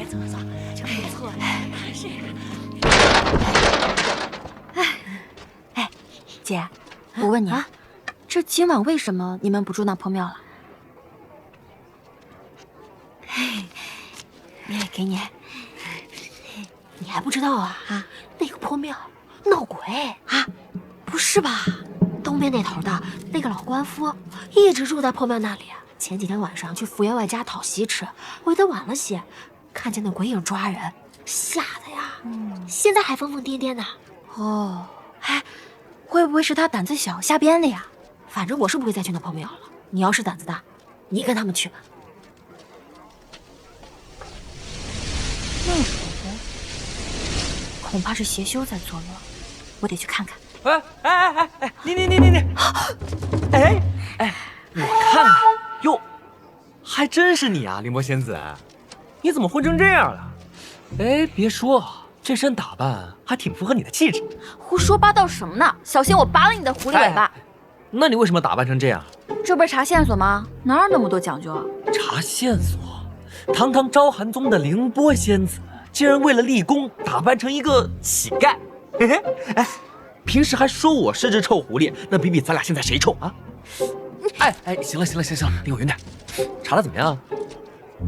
走，真不错。是。姐，我问你啊，这今晚为什么你们不住那破庙了？给你。你还不知道啊？那个破庙闹鬼啊！不是吧？东边那头的那个老官夫一直住在破庙那里。前几天晚上去福员外家讨席吃，回得晚了些，看见那鬼影抓人，吓得呀，现在还疯疯癫癫的。哦，哎，会不会是他胆子小瞎编的呀？反正我是不会再去那破庙了。你要是胆子大，你跟他们去吧。那时候恐怕是邪修在作乱，我得去看看。哎，你，哎，我看看，哟，还真是你啊，凌波仙子，你怎么混成这样了？哎，别说，这身打扮还挺符合你的气质。胡说八道什么呢？小心我拔了你的狐狸尾巴！那你为什么打扮成这样？这不是查线索吗？哪有那么多讲究啊？查线索？堂堂昭寒宗的凌波仙子，竟然为了立功打扮成一个乞丐？嘿嘿，哎，平时还说我是只臭狐狸，那比咱俩现在谁臭啊？哎，行了，离我远点。查的怎么样？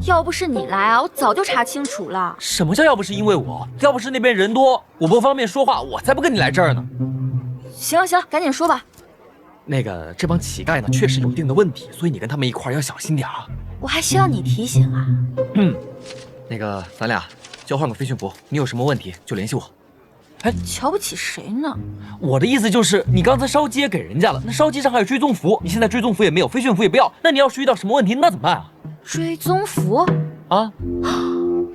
要不是你来啊，我早就查清楚了。什么叫要不是因为我？要不是那边人多，我不方便说话，我才不跟你来这儿呢。行了，赶紧说吧。那个，这帮乞丐呢，确实有一定的问题，所以你跟他们一块儿要小心点啊。我还需要你提醒啊。那个，咱俩交换个飞讯符，你有什么问题就联系我。哎，瞧不起谁呢？我的意思就是，你刚才烧鸡也给人家了，那烧鸡上还有追踪符，你现在追踪符也没有，飞讯符也不要，那你要是遇到什么问题，那怎么办啊？追踪符啊？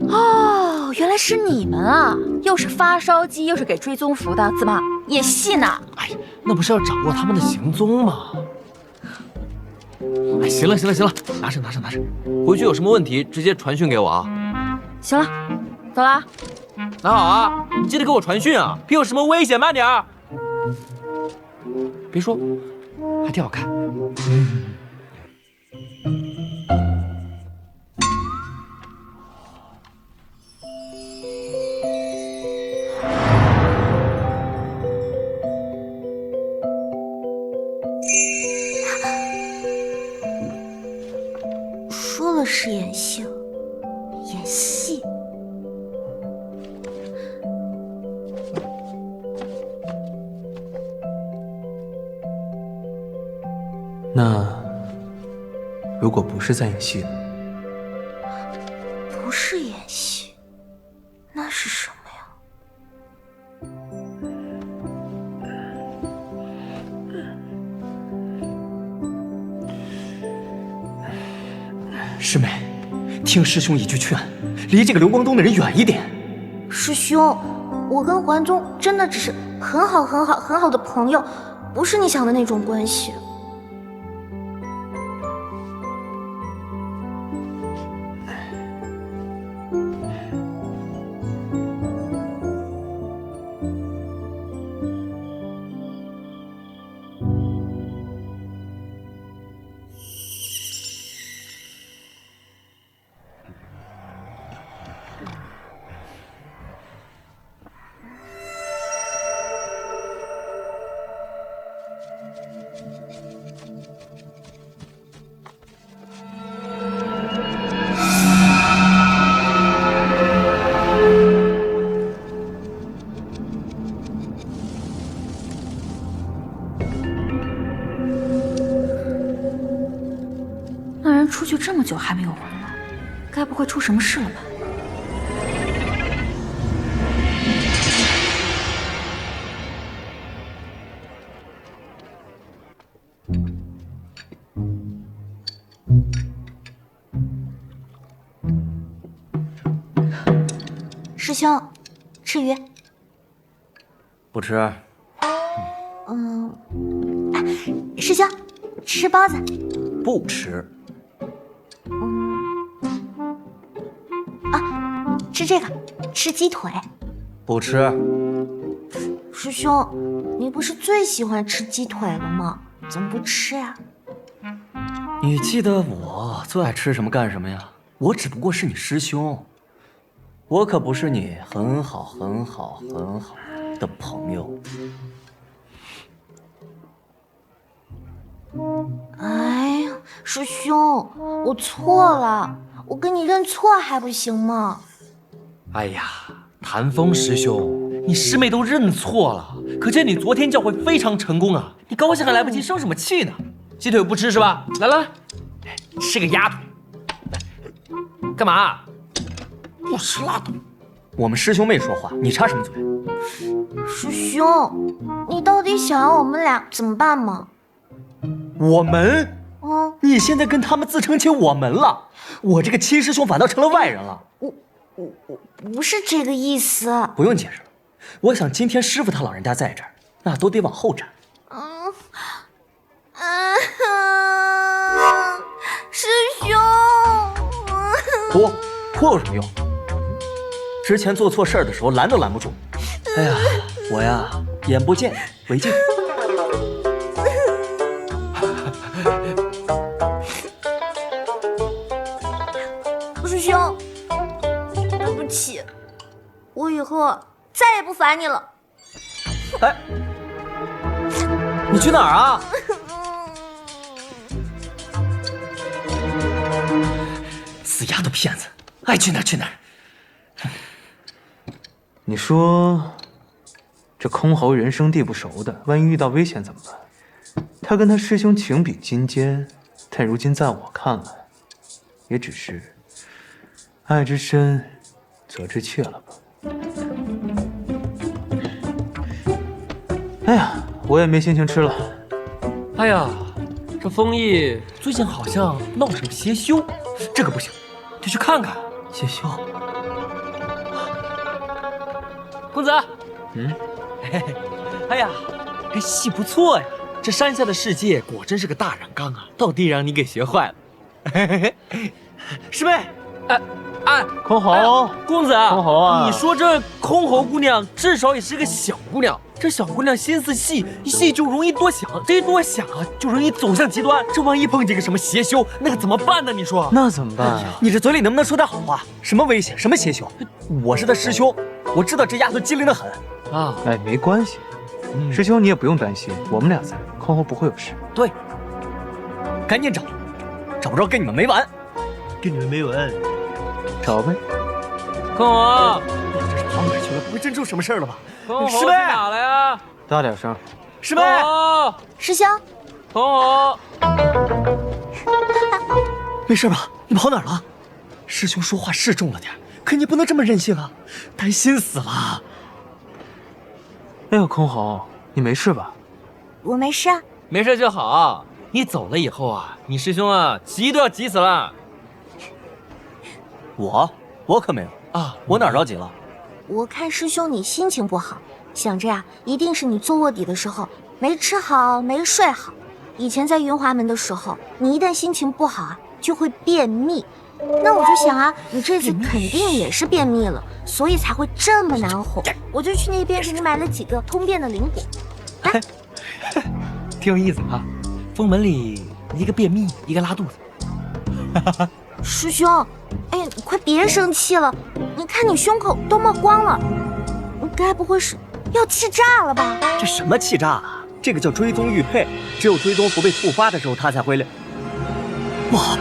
哦，原来是你们啊！又是发烧鸡，又是给追踪符的，怎么演戏呢？哎呀，那不是要掌握他们的行踪吗？哎，行了，拿着，回去有什么问题直接传讯给我啊。行了，走了啊。那好啊，你记得给我传讯啊，别有什么危险慢点儿。别说，还挺好看。说了是演戏，演戏。那如果不是在演戏呢？不是演戏，那是什么呀？师妹，听师兄一句劝，离这个流光宗的人远一点。师兄，我跟桓宗真的只是很好的朋友，不是你想的那种关系。出去这么久还没有回来，该不会出什么事了吧？师兄，吃鱼。不吃。师兄，吃包子。不吃。吃这个，吃鸡腿。不吃。师兄，你不是最喜欢吃鸡腿了吗？怎么不吃呀？你记得我最爱吃什么干什么呀？我只不过是你师兄，我可不是你很好的朋友。哎呀，师兄，我错了，我跟你认错还不行吗？哎呀，谭风师兄，你师妹都认错了，可见你昨天教诲非常成功啊！你高兴还来不及，生什么气呢？鸡腿不吃是吧？来来来，吃个鸭腿。干嘛？不吃拉倒。我们师兄妹说话，你插什么嘴？师兄，你到底想要我们俩怎么办吗？我们？你现在跟他们自称起我们了，我这个亲师兄反倒成了外人了。我不是这个意思。不用解释了，我想今天师傅他老人家在这儿，那都得往后站。师兄，哭有什么用？之前做错事儿的时候拦都拦不住。哎呀，我呀眼不见为净。师兄，对不起，我以后再也不烦你了。哎，你去哪儿啊？死丫头片子，爱去哪儿去哪儿。你说，这空侯人生地不熟的，万一遇到危险怎么办？他跟他师兄情比金坚，但如今在我看来，也只是爱之深，责之切了吧。哎呀，我也没心情吃了。哎呀，这丰毅最近好像闹什么邪修，这可不行，得去看看。邪修。公子，哎呀，这戏不错呀！这山下的世界果真是个大染缸啊，到底让你给学坏了。师妹，空侯，公子，空侯啊！你说这空侯姑娘至少也是个小姑娘，这小姑娘心思细，细就容易多想，这一多想啊，就容易走向极端。这万一碰见个什么邪修，那可怎么办呢？你说？那怎么办？你这嘴里能不能说点好话？什么危险，什么邪修？我是他师兄，我知道这丫头机灵得很啊。哎，没关系，师兄你也不用担心，我们俩在，空侯不会有事。对，赶紧找，找不着跟你们没完，跟你们没完。找呗。空侯，这是跑哪去了？不会真出什么事了吧？空侯师妹，哪了呀？大点声。师妹，师兄，空侯，没事吧？你跑哪儿了？师兄说话是重了点，可你不能这么任性啊，担心死了。哎呦，空侯，你没事吧？我没事啊。没事就好。你走了以后啊，你师兄啊急都要急死了。我可没有啊，我哪着急了？我看师兄你心情不好，想着呀，一定是你做卧底的时候没吃好，没睡好。以前在云华门的时候，你一旦心情不好啊，就会便秘。那我就想啊，你这次肯定也是便秘了，所以才会这么难哄。我就去那边给你买了几个通便的灵果。来，挺有意思啊。封门里一个便秘，一个拉肚子。师兄，哎呀，你快别生气了，你看你胸口都冒光了，你该不会是要气炸了吧？这什么气炸啊？这个叫追踪玉佩，只有追踪符被触发的时候，它才会亮。哇！